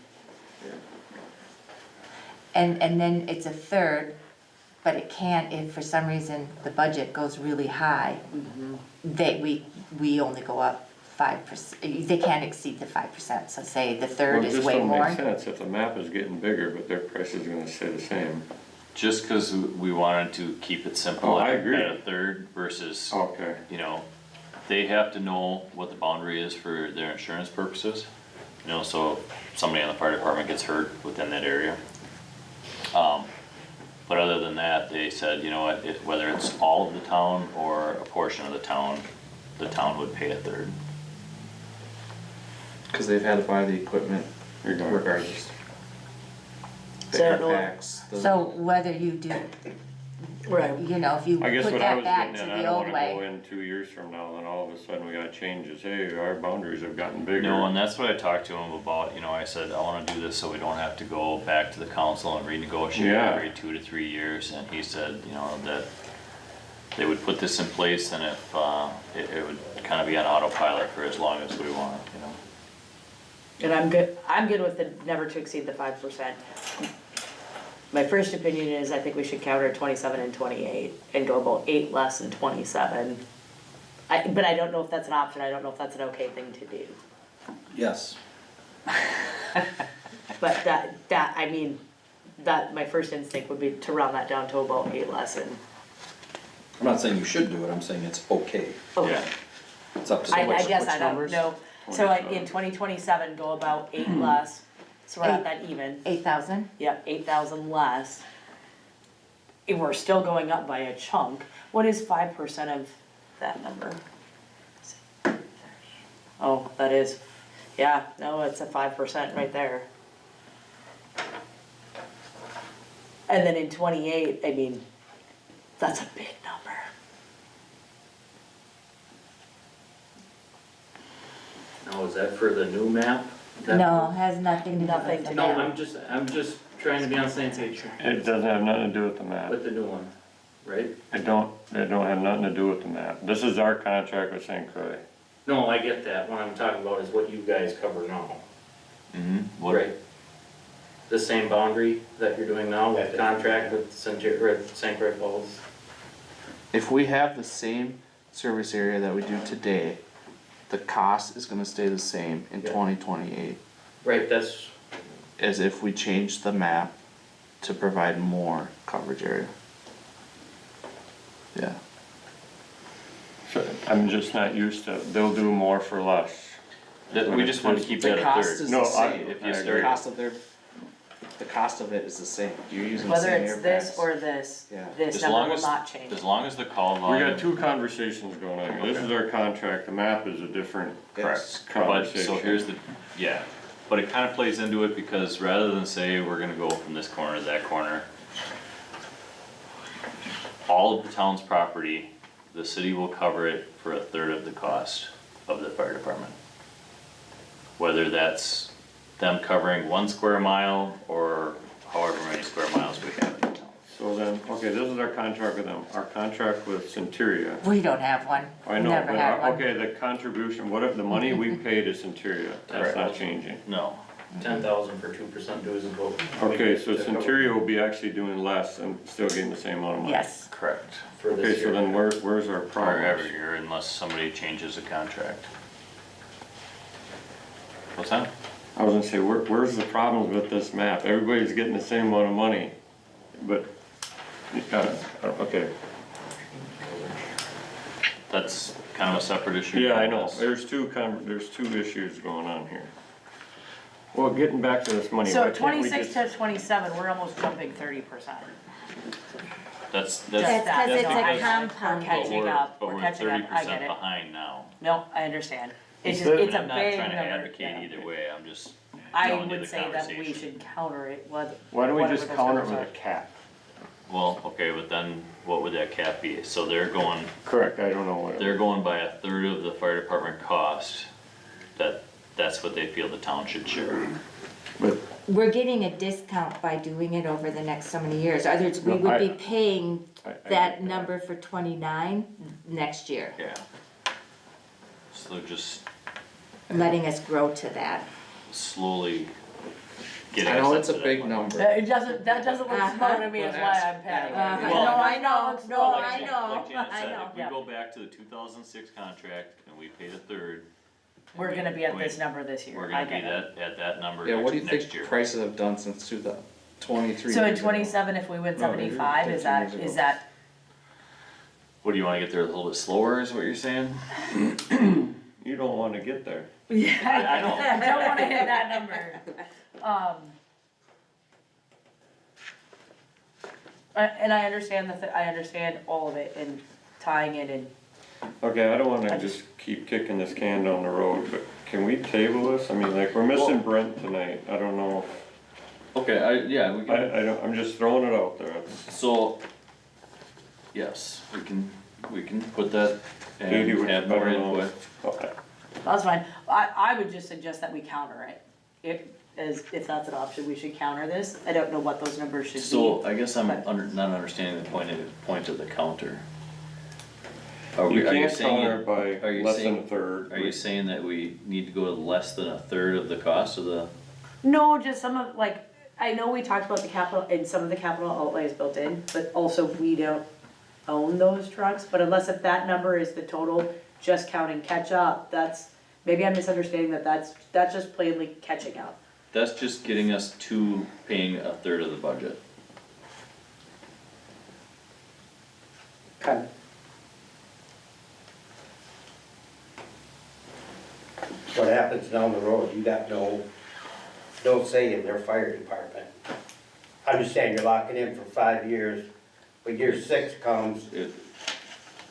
and then it's a third, but it can't, if for some reason the budget goes really high, we only go up 5%, they can't exceed the 5%, so say the third Well, it is just way don't more. make sense if the map is getting bigger, but their price is gonna stay the same. Just cause we wanted to keep it simple Oh, I at agree. a third versus, Okay. you know, they have to know what the boundary is for their insurance purposes. You know, so if somebody in the fire department gets hurt within that area. But other than that, they said, you know what, whether it's all of the town or a portion of the town would pay a third. Cause they've had to buy the equipment regardless. The So, air no- packs, the. So whether you do, right, you know, if you I guess put what I that was back getting to at, I the don't old wanna go way. in 2 years from now, and all of a sudden we got changes, hey, our boundaries have gotten bigger. No, and that's what I talked to him about, you know, I said, I wanna do this so we don't have to go back to the council and renegotiate Yeah. every 2 to 3 years, and he said, you know, that they would put this in place and if, it would kinda be on autopilot for as long as we want, you know. and I'm good with the never to exceed the 5%. My first opinion is I think we should counter 27 and 28 and go about 8 less than 27. But I don't know if that's an option, I don't know if that's an okay thing to do. Yes. But I mean, my first instinct would be to round that down to about 8 less and, I'm not saying you should do it, I'm saying it's okay. okay. Yeah. It's up to I somebody. guess which I don't numbers? know, so in 2027, go about 8 less, so we're at that even. 8,000? Yep, 8,000 less. If we're still going up by a chunk, what is 5% of that number? Oh, that is, yeah, no, it's a 5% right there. And then in 28, I mean, that's a big number. Now, is that for the new map? No, has nothing to do Nothing with to the No, map. I'm just trying to be on the same page It doesn't have nothing to do with the map. with the new one, right? It don't have nothing to do with the map. This is our contract with St. Croix. No, I get that, what I'm talking about is what you guys cover now. Mm-hmm. Right. The same boundary that you're doing now with the contract with St. Croix Falls? If we have the same service area that we do today, the cost is gonna stay the same in Yeah. 2028 Right, that's, as if we change the map to provide more coverage area. Yeah, So I'm just not used to, they'll do more for less. We just wanna keep that the a cost third. is No, the same, if you the start- cost of the cost of it is the same, you're using the Whether same it's air this packs. or this, Yeah. this As number long will as, not change. as long as the call We volume. got two conversations going on here. This is our contract, the map is a different Yes. But, conversation. so here's the, yeah, but it kinda plays into it because rather than say we're gonna go from this corner to that corner, all of the town's property, the city will cover it for a third of the cost of the fire department. Whether that's them covering 1 square mile or however many square miles we have in town. So then, okay, this is our contract with them, our contract with Centuria. We don't have one. I know, Never but had one. okay, the contribution, what if the money we pay to Centuria, that's not changing. No, 10,000 for 2% dues is what. Okay, so Centuria will be actually doing less and still getting the same amount of money? Yes. Correct. For Okay, this so year. then where's our Or problem? every year unless somebody changes the contract. What's that? I was gonna say, where's the problem with this map? Everybody's getting the same amount of money, but, okay. That's kind of a separate issue. Yeah, I know, Yes. there's two issues going on here. Well, getting back to this money, why So can't we twenty-six just? to 27, we're almost jumping 30%. That's, That's that's, cause it's because- a We're compound. catching up, but we're we're catching thirty up, I get percent it. behind now. No, I understand. It's just, Instead- it's a I'm not big trying to number. advocate yeah. either way, I'm just I telling you would the say that we conversation. should counter it, Why don't we whatever just those counter it numbers with a cap? Well, okay, but then what would that cap be? So they're going, Correct, I don't know what. they're going by a third of the fire department cost. That's what they feel the town should share. But, We're getting a discount by doing it over the next so many years. Others, we No, would I- be paying I get that number for 29 next year, Yeah. So they're just letting us grow to that. slowly getting I us know up it's a to that big point. number. That doesn't look Uh-huh. smart to me, is why I'm Uh-huh. panicking. Well- No, I know, No, no, I know, Like Janet I said, know. if we Yeah. go back to the 2006 contract and we paid a third. We're gonna be at this number this We're year, I gonna be get it. at that number Yeah, what do you next think year. prices have done since 2023? So in 27, if we win No, maybe 75, is 15 that, years ago. is that, What, do you wanna get there a little bit slower is what you're saying? you don't wanna get there. yeah, I know. I don't wanna hit that number. And I understand I understand all of it and tying it in. Okay, I don't I wanna just- just keep kicking this can down the road, but can we table this? I mean, like, we're missing Brent tonight, I don't know, Okay, yeah, we I don't, I'm just throwing it out there. It's- So, yes, we can put that Katie, and would- have I more don't know. input. Okay. That's fine. I would just suggest that we counter it. If that's an option, we should counter this. I don't know what those numbers should be. So I guess I'm But- not understanding the point of the counter. You Are you can't saying, counter by are you less than a saying- third. are you saying that we need to go to less than a third of the cost of the, No, just some of, like, I know we talked about the capital, and some of the capital outlays built in, but also we don't own those trucks, but unless if that number is the total, just counting catch up, maybe I'm misunderstanding that's just plainly catching up. that's just getting us to paying a third of the budget. Okay. What happens down the road, you got no say in their fire department. I understand you're locking in for 5 years, but year 6 comes,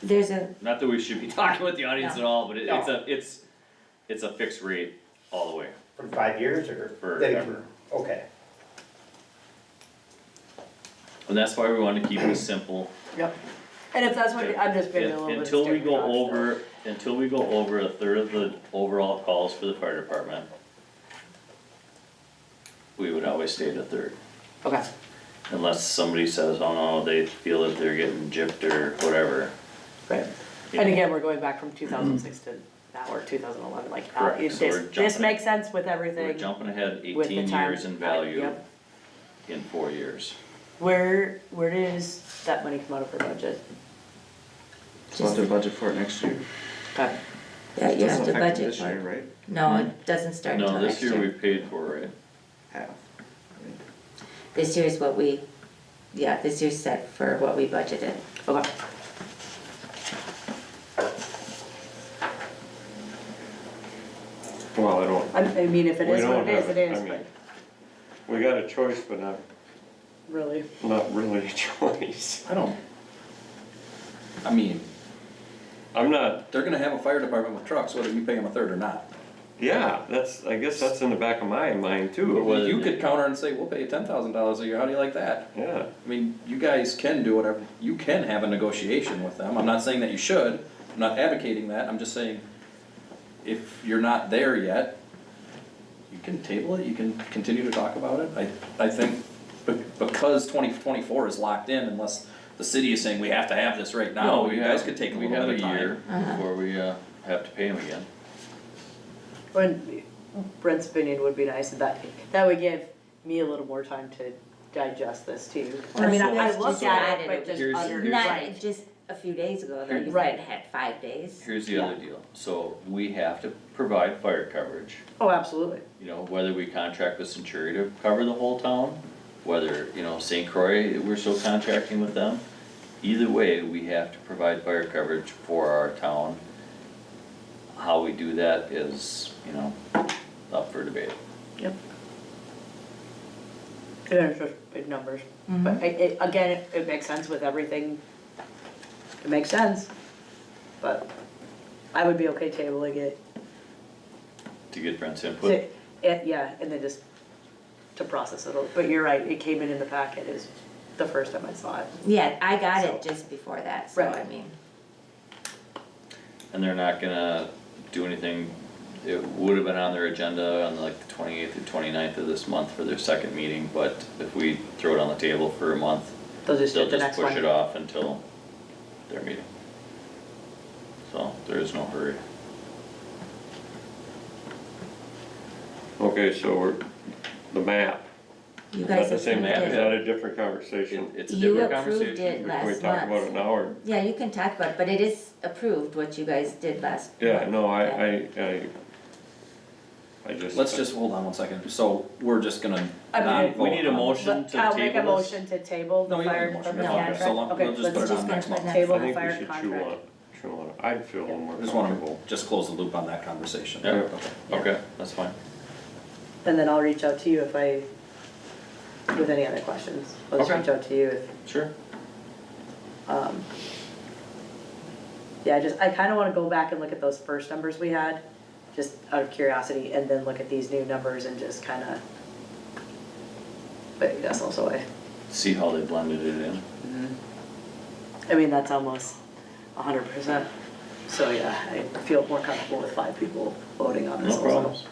There's a, Not that we should be talking with the audience at all, but No. it's a fixed rate all the way. for 5 years or? Forever. Okay. And that's why we want to keep it simple. Yep. And if that's what, I'm just being a little bit. Until we go stick-to-the-knot over, still. until we go over a third of the overall calls for the fire department, we would always stay at a third. Okay. Unless somebody says, oh no, they feel that they're getting gypped or whatever. Right. you And know. again, we're going back from 2006 to now, or 2011, like, Correct. So we're this jumping- makes sense with We're everything. jumping ahead with the 18 time. years in value Yep. in 4 years. Where does that money come out of her budget? So we'll have to budget for it next year. Okay. yeah, you have Doesn't to affect budget this for year, it. right? No, it doesn't start until No, next this year we year. paid for it. Half. This year is what this year's set for what we budgeted. Okay. Well, I don't, I mean, if it We is what don't it is, have it it. is, I mean- but we got a choice, but not really. really a choice. I mean, I'm not, they're gonna have a fire department with trucks, whether you pay them a third or not. yeah, I guess that's in the back of my mind too. Well, You could counter and say, we'll pay you $10,000 a year, how do you like that? Yeah, I mean, you guys can do whatever, you can have a negotiation with them, I'm not saying that you should, I'm not advocating that, I'm just saying, if you're not there yet, you can table it, you can continue to talk about it, I think, because 2024 is locked in, unless the city is saying we have to have this right now, you guys could take a little bit of We have a year time. before we have to pay them again. Brent's opinion would be nice, and that would give me a little more time to digest this too. I mean, I Let's looked just at add it, it. but just Here's- under, here's- Not right, just a few days ago, though, you Right. said had 5 days. Here's the Yeah. other deal, so we have to provide fire coverage, oh, absolutely. you know, whether we contract with St.Croix to cover the whole town, whether, you know, St. Croix, we're still contracting with them. Either way, we have to provide fire coverage for our town. How we do that is, you know, up for debate. Yep. It's just big numbers, but again, it makes sense with everything. It makes sense, but I would be okay tabling it. To get Brent's input. Yeah, and then just to process it, but you're right, it came in the packet is the first time I saw it. Yeah, I got it So- just before that, so Right. I mean, And they're not gonna do anything, it would have been on their agenda on like the 28th or 29th of this month for their second meeting, but if we throw it on the table for a month, They'll just they'll hit the just next push one. it off until their meeting. So, there is no hurry. Okay, so we're, the map, you is guys that the same approved map, is it. that a different conversation? It's a You different approved conversation. it Can we last talk about it month. now, or? Yeah, you can talk about it, but it is approved, what you guys did last. Yeah, month. no, Yeah. I just. Let's just, hold on one second, so we're just gonna I mean, not vote We need a on it. motion to I'll make a table this. motion to table No, the you don't fire need a motion, department okay, so contract. long- Okay, we'll just let's put it just on gonna next put month. that- table I the think we fire should chew contract. on, I'd feel a little more Just wanna, comfortable. just close the loop on that conversation. Yeah. Okay. Okay, that's fine. And then I'll reach out to you with any other questions. I'll just Okay. reach out to you if, Sure. yeah, I kinda wanna go back and look at those first numbers we had, just out of curiosity, and then look at these new numbers and just kinda, but that's also See how they blended it in. I mean, that's almost 100%. So yeah, I feel more comfortable with 5 people voting on this No also. problems.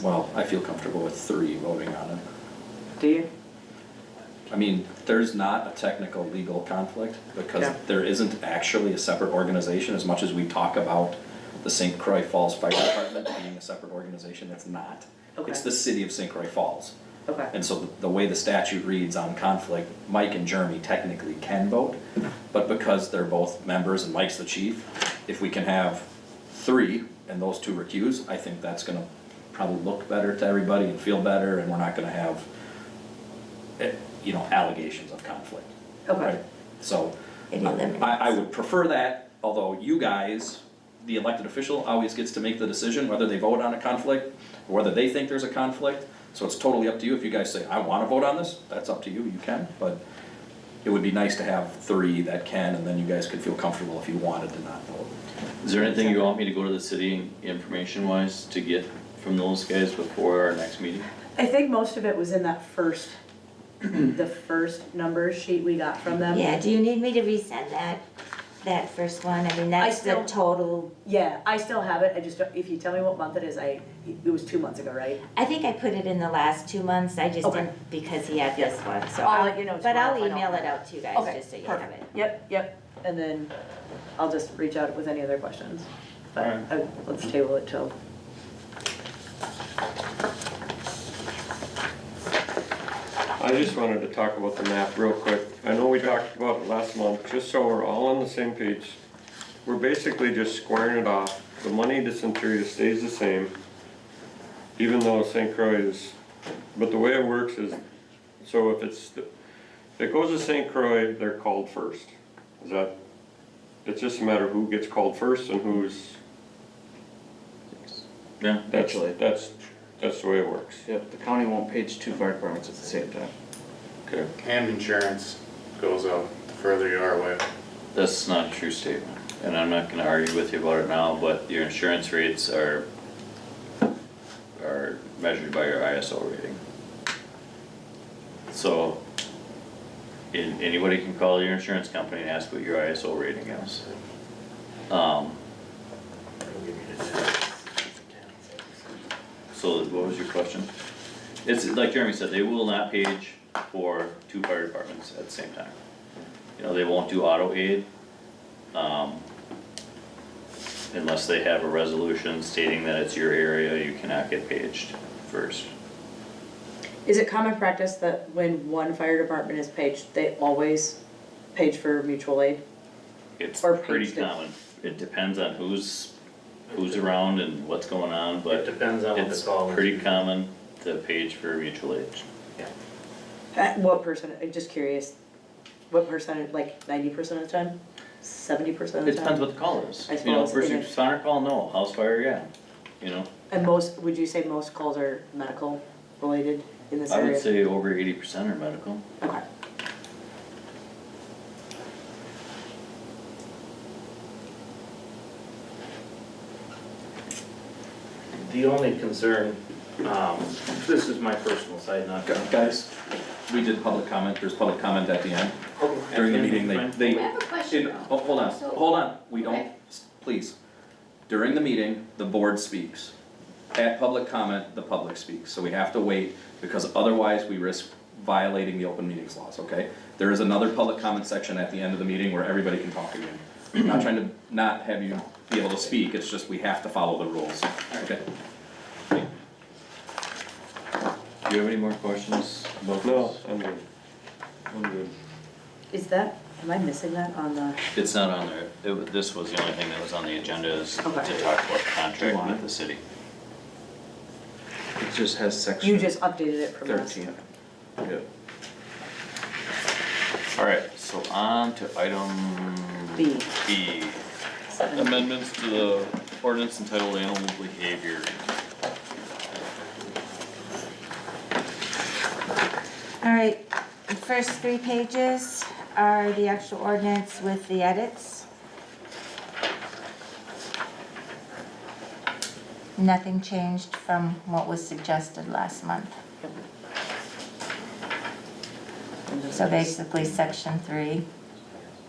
Well, I feel comfortable with 3 voting on it. Do you? I mean, there's not a technical legal conflict because Yeah. there isn't actually a separate organization, as much as we talk about the St. Croix Falls Fire Department being a separate organization, it's not. Okay. It's the city of St. Croix Falls. Okay. And so the way the statute reads on conflict, Mike and Jeremy technically can vote, but because they're both members and Mike's the chief, if we can have 3 and those 2 recuse, I think that's gonna probably look better to everybody and feel better, and we're not gonna have, you know, allegations of conflict. Okay. Right? So, It eliminates. I would prefer that, although you guys, the elected official, always gets to make the decision whether they vote on a conflict, or whether they think there's a conflict. So it's totally up to you. If you guys say, I wanna vote on this, that's up to you, you can, but it would be nice to have 3 that can, and then you guys could feel comfortable if you wanted to not vote. Is there anything you want me to go to the city information wise to get from those guys before our next meeting? I think most of it was in that first, the first number sheet we got from them. Yeah, do you need me to resend that first one? I mean, that's the still- total, Yeah, I still have it, I just, if you tell me what month it is, it was 2 months ago, right? I think I put it in the last 2 months, I just Okay. didn't, because he had this one, so. I'll let you know But I'll tomorrow if I don't. email it out to you guys, Okay, just so you have perfect. it. Yep, and then I'll just reach out with any other questions. But Alright. let's table it till. I just wanted to talk about the map real quick. I know we talked about it last month, just so we're all on the same page. We're basically just squaring it off. The money to Centuria stays the same, even though St. Croix is, but the way it works is, so if if it goes to St. Croix, they're called first. Is that, it's just a matter of who gets called first and who's, Yeah. that's Actually. that's the way it works. Yep, the county won't page 2 fire departments at the same time. Okay, And insurance goes up the further you are away. that's not a true statement, and I'm not gonna argue with you about it now, but your insurance rates are measured by your ISO rating. So, anybody can call your insurance company and ask what your ISO rating is. So what was your question? It's like Jeremy said, they will not page for 2 fire departments at the same time. You know, they won't do auto aid. And unless they have a resolution stating that it's your area, you cannot get paged first. Is it common practice that when one fire department is paged, they always page for mutual aid? It's Or pretty paged it. common. It depends on who's around and what's going on, It but depends on what the it's call is. pretty common to page for mutual aid. What percent, I'm just curious, what percentage, like 90% of the time? 70% of the time? It depends what the call is. I You know, suppose, first and if- responder call, no, house fire, yeah, you know. And most, would you say most calls are medical related in this I area? would say over 80% are medical. Okay. The only concern, this is my personal side, not. Guys, we did public comment, there's public comment at the end. During the meeting, they. I have a question. Oh, hold on, we don't, Okay. please. During the meeting, the board speaks. At public comment, the public speaks, so we have to wait, because otherwise we risk violating the open meetings laws, okay? There is another public comment section at the end of the meeting where everybody can talk again. I'm not trying to not have you be able to speak, it's just we have to follow the rules, okay? Do you have any more questions about No, this? I'm good. I'm good. Is that, am I missing that on the, It's not on there. This was the only thing that was on the agenda is to talk Okay. about the Do you contract want with it? the city. It just has section. you just updated it from last 13. time? Yep. All right, so on to item B. B. Amendments to the ordinance entitled Animal Behavior. All right, the first 3 pages are the actual ordinance with the edits. Nothing changed from what was suggested last month. So basically, section 3,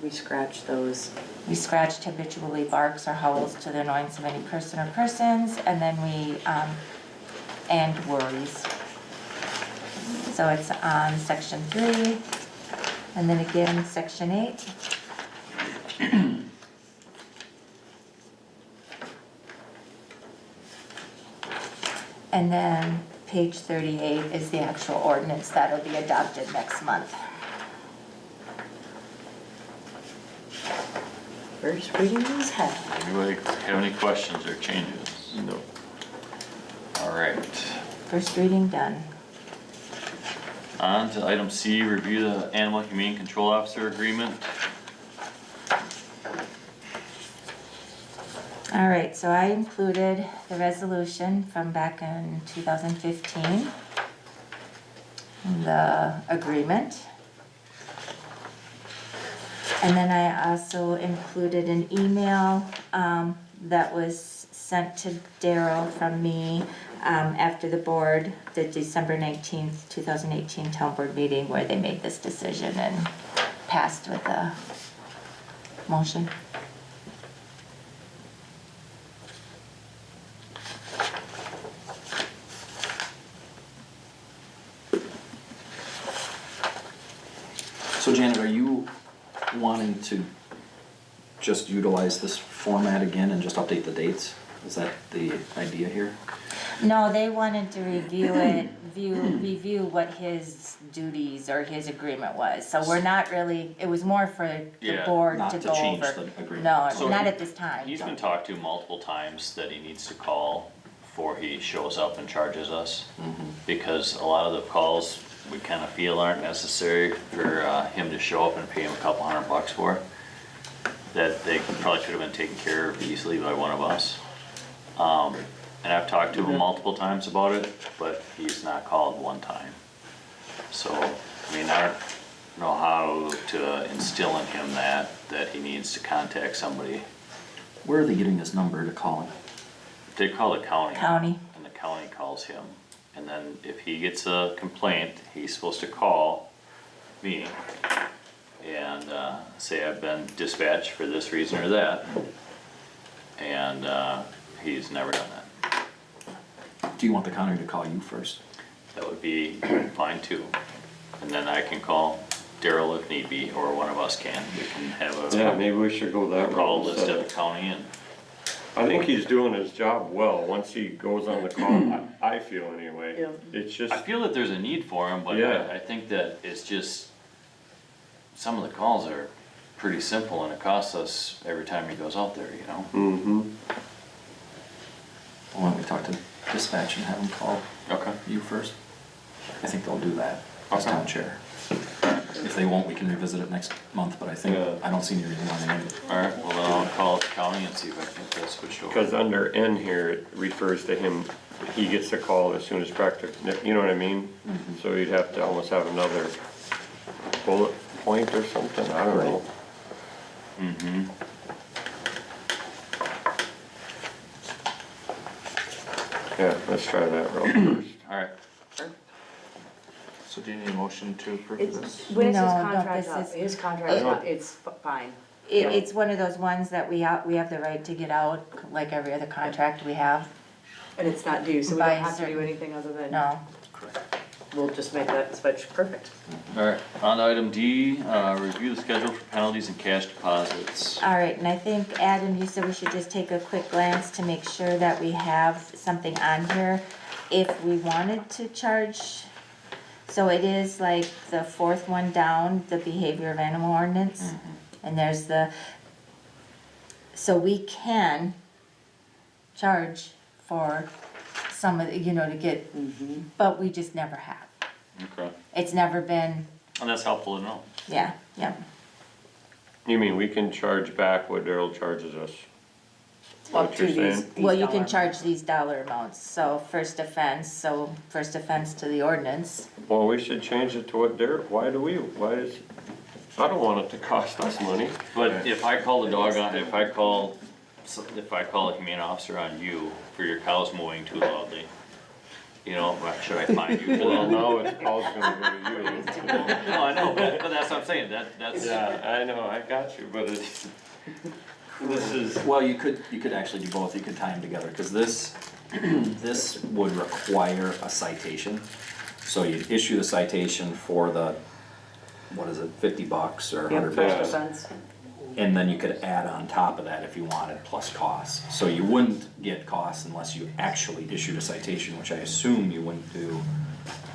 We scratched those. we scratched habitually barks or howls to the annoyance of any person or persons, and then we, and worries. So it's on section 3, and then again, section 8. And then page 38 is the actual ordinance that'll be adopted next month. First reading is hell. Anybody have any questions or changes? No. All right. First reading done. On to item C, review the Animal Humane Control Officer Agreement. All right, so I included the resolution from back in 2015, the agreement. And then I also included an email that was sent to Daryl from me after the board, the December 19th, 2018 town board meeting where they made this decision and passed with a motion. So Janet, are you wanting to just utilize this format again and just update the dates? Is that the idea here? No, they wanted to review it, review what his duties or his agreement was. So we're not really, it was more for the Yeah, board not to to go change over. the agreement. No, So not at this time. He's been talked to multiple times that he needs to call before he shows up and charges us. Because a lot of the calls we kind of feel aren't necessary for him to show up and pay him a couple $100 for. That they probably could have been taken care of easily by one of us. And I've talked to him multiple times about it, but he's not called one time. So, I mean, I don't know how to instill in him that he needs to contact somebody. Where are they getting this number to call him? They call the county. County. And the county calls him. And then if he gets a complaint, he's supposed to call me and say I've been dispatched for this reason or that. And he's never done that. Do you want the county to call you first? That would be fine too. And then I can call Daryl if need be, or one of us can. We can have Yeah, a maybe we should go that route. call list instead at of- the county and, I think he's doing his job well, once he goes on the call, I feel anyway. Yeah. It's just, I feel that there's a need for him, but Yeah. I think that it's just, some of the calls are pretty simple and it costs us every time he goes out there, you know? mm-hmm, Why don't we talk to dispatch and have them call Okay. you first? I think they'll do that as Okay. town chair. If they won't, we can revisit it next month, but I think, Yeah. I don't see any reason why they need it. Alright, well then I'll call up the county and see if I can get that switched over. cause under N here, it refers to him, he gets a call as soon as practical, you know what I mean? So you'd have to almost have another bullet point or something, I don't know. Mm-hmm. Yeah, let's try that route first. Alright, So do you need a motion to approve It's, this? when is his No, no, contract this up? is- His contract, it's fine. It's one of those ones that we have the right to get out, like every other contract we have. And it's not due, so we By don't have to do certain- anything other than, No, we'll just make that switch perfect. alright, on to item D, review the schedule for penalties and cash deposits. all right, and I think, Adam, you said we should just take a quick glance to make sure that we have something on here if we wanted to charge. So it is like the fourth one down, the behavior of animal ordinance, and there's so we can charge for some of the, to get, but we just never have. Okay, It's never been, and that's helpful to know. yeah. You mean we can charge back what Daryl charges us? Is that Up what to you're these. saying? Well, you can dollar charge these dollar amounts, so first offense to the ordinance. Well, we should change it to what Daryl, I don't want it to cost us money. But if I call the dog on, if I call a humane officer on you for your cows mowing too loudly, should I fine you for Well, that? now it's call's gonna go to you. No, I know, but that's what I'm saying, that's. Yeah, I know, I got you, but it's, this is, Well, you could actually do both, you could tie them together, cause this would require a citation. So you'd issue the citation for the, what is it, $50 or Yep, $100? first offense. And then you could add on top of that if you wanted, plus costs. So you wouldn't get costs unless you actually issued a citation, which I assume you wouldn't do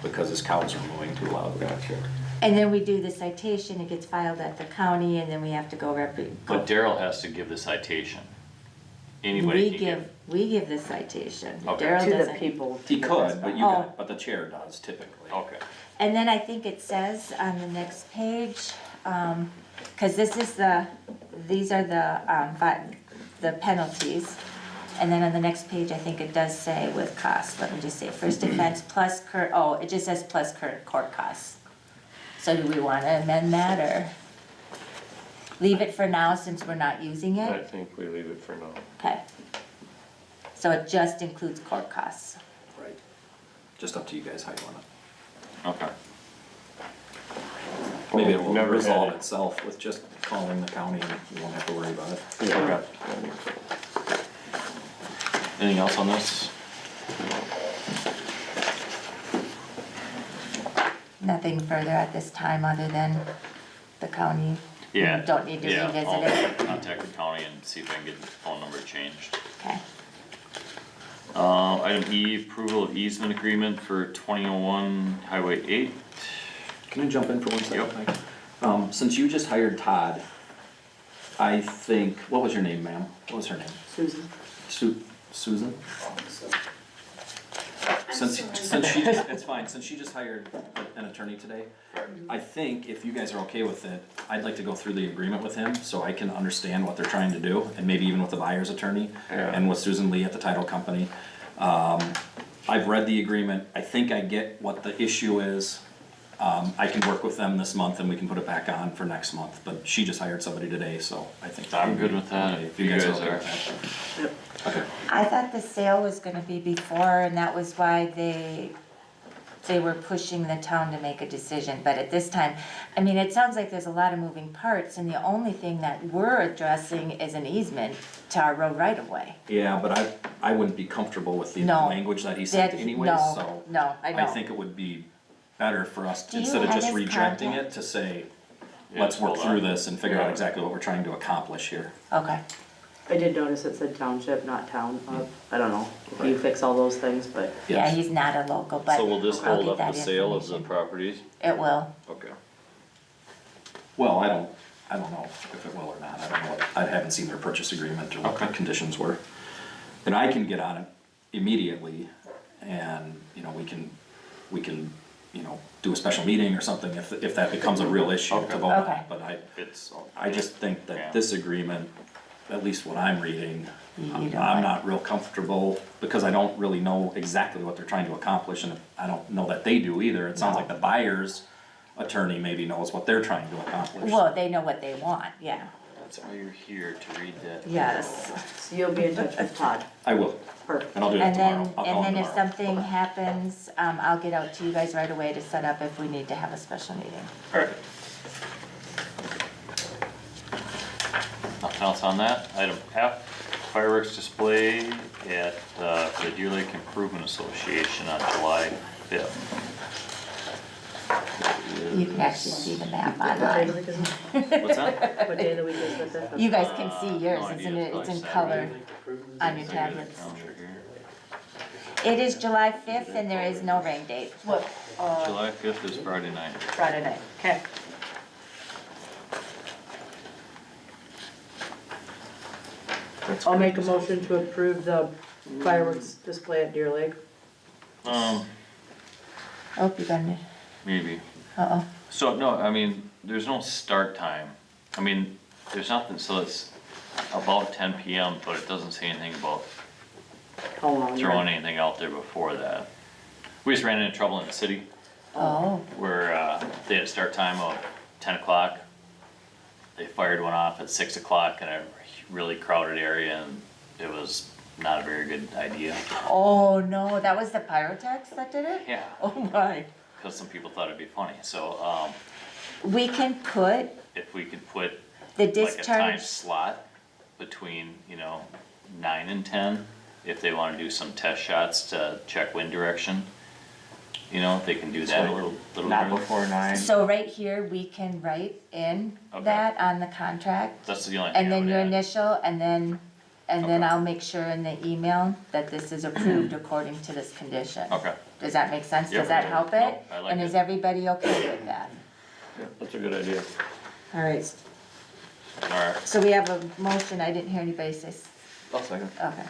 because his cows are mowing too loud. gotcha. And then we do the citation, it gets filed at the county, and then we have to go But Daryl has to give the citation. Anybody can give. We give the citation. Okay. Daryl To the doesn't. people. He could, but Oh. but the chair does typically. Okay, And then I think it says on the next page, cause these are the penalties. And then on the next page, I think it does say with cost, let me just say, first offense plus it just says plus current court costs. So do we wanna amend that, or leave it for now since we're not using I it? think we leave it for now. Okay. So it just includes court costs. Right. Just up to you guys how you want it. okay. Maybe Well, it will we've never resolve had it. itself with just calling the county and you won't have to worry about it. Yeah, Okay. that makes sense. Anything else on this? Nothing further at this time other than the county. Yeah. Don't need to Yeah, revisit I'll it. contact the county and see if I can get the phone number changed. Okay. Item E, approval of easement agreement for 2001 Highway 8. Can I jump in for 1 second, Yep. Mike? Since you just hired Todd, I think, what was your name, ma'am? What was her name? Susan. Susan? Since she just, it's fine, since she just hired an attorney today, I think if you guys are okay with it, I'd like to go through the agreement with him, so I can understand what they're trying to do, and maybe even with the buyer's attorney, Yeah. and with Susan Lee at the title company. I've read the agreement, I think I get what the issue is. I can work with them this month and we can put it back on for next month, but she just hired somebody today, so I think. I'm good with that, if you guys okay are. with that. Okay. I thought the sale was gonna be before, and that was why they were pushing the town to make a decision, but at this time, I mean, it sounds like there's a lot of moving parts, and the only thing that we're addressing is an easement to our road right of way. Yeah, but I wouldn't be comfortable with the No. language that he sent That- anyways, no, so. no, I know. I think it would be better for us, Do you instead of have just his rejecting contact? it, to say, Yeah, let's work hold through on. this and figure out Yeah. exactly what we're trying to accomplish here. Okay, I did notice it said township, not town of, I don't know if you fix all those things, but. Yeah, Yes. he's not a local, but So will this I'll hold get up the that sale of the information. properties? It will. Okay. Well, I don't know if it will or not, I don't know, I haven't seen their purchase agreement or what the Okay. conditions were. And I can get on it immediately, and, you know, we can, you know, do a special meeting or something if that becomes a real issue to vote on. Okay. But It's, I just think Yeah. that this agreement, at least what I'm reading, You I'm don't like- not real comfortable, because I don't really know exactly what they're trying to accomplish, and I don't know that they do either. It sounds like the buyer's attorney maybe knows what they're trying to accomplish. Well, they know what they want, yeah. that's why you're here, to read that. Yes. So you'll be in touch with Todd. I will, Perfect. and I'll do that And tomorrow. then, I'll call and him then if tomorrow. something happens, I'll get out to you guys right away to set up if we need to have a special meeting. Perfect. Nothing else on that? Item F, fireworks display at, the Deer Lake Improvement Association on July 5th. You can actually see the map What day of the online. week is it? What's that? What day of the week is this? You guys can see yours, No it's idea. in, It's it's in probably color Saturday. on your Look at the tablets. calendar here. It is July 5th and there is no rain date. What, July 5th is Friday night. Friday night, okay. I'll make a motion to approve the fireworks display at Deer Lake. Oh, you got it. Maybe. Uh-oh. So, no, I mean, there's no start time. I mean, there's nothing, so it's about 10 PM, but it doesn't say anything about How long? throwing anything out there before that. We just ran into trouble in the city Oh, where, they had a start time of 10 o'clock. They fired one off at 6 o'clock in a really crowded area, and it was not a very good idea. oh no, that was the pyrotechs that did it? Yeah, Oh my. because some people thought it'd be funny, so, We can put if we could put the like a time discharge, slot between, 9 and 10, if they wanna do some test shots to check wind direction. They can do that a little Not early. before 9. so right here, we can write in Okay. that on the contract. That's the only thing I And then would your add. initial, and then Okay. I'll make sure in the email that this is approved according to this condition. Okay, Does that make sense? Yep. Does that help No, it? I like And is it. everybody okay with that? That's a good idea. Alright, alright, so we have a motion, I didn't hear anybody say, I'll second. okay.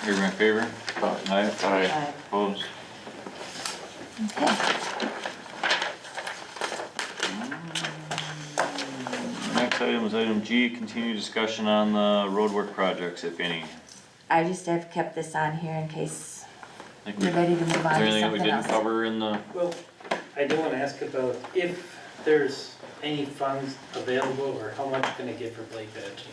everyone in favor? Aye. Aye. Opposed? Okay, Next item is item G, continue discussion on the roadwork projects, if any. I just have kept this on here in case I think we- you're ready to move Is on there to anything that we something didn't else. cover in the, Well, I do wanna ask about if there's any funds available or how much can I get for blade patching?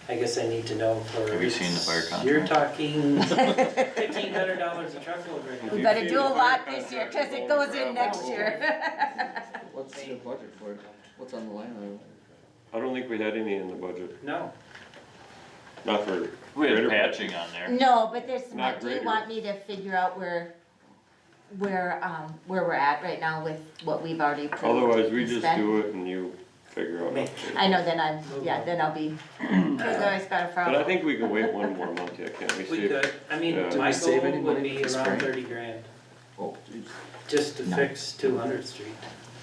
I guess I need to know for. Have you seen the fire You're contract? talking $1,500 a truckload right now. We better do a lot this year, cause it goes in next year. What's your budget for it? What's on the line item? I don't think we had any in the budget, No, not for. we had greater patching on there. No, but there's, Not do you greater. want me to figure out where we're at right now with what we've already approved? Otherwise, we and just spent? do it and you figure out. I know, then then I'll be, cause I always gotta But I follow. think we can wait one more month yet, can't we? we See if- could, I mean, Yeah. my we save goal any would money be this around spring? 30 grand, Oh, geez. just to fix 200th Street.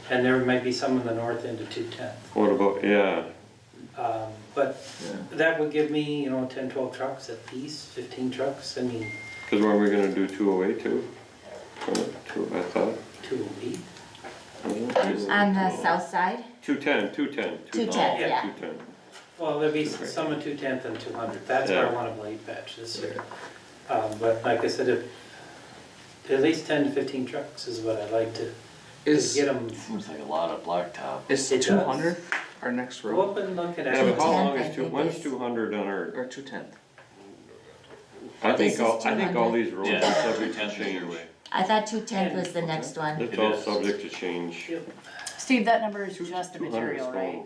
And there might be some in the north end of 210. What about, yeah, But Yeah. that would give me, 10, 12 trucks at least, 15 trucks, I mean, cause when we're gonna do 208 too? I thought. 208. On the south side? 210. 210, yeah. 210. Well, there'd be some in 210th and 200, that's where I Yeah. want a blade patch this year. But like I said, at least 10 to 15 trucks is what I'd like to get them. Seems like a lot of blacktop. Is It does. 200 our next Go road? up and look at Yeah, but it. how long 210, I is think when's is- 200 on our, Or 210? I This think is all, I think all these roads are Yeah, subject to 210th is your change. way. I thought 210 was the next one. It's It all is. subject to change. Yep. Steve, that number is just the material, right?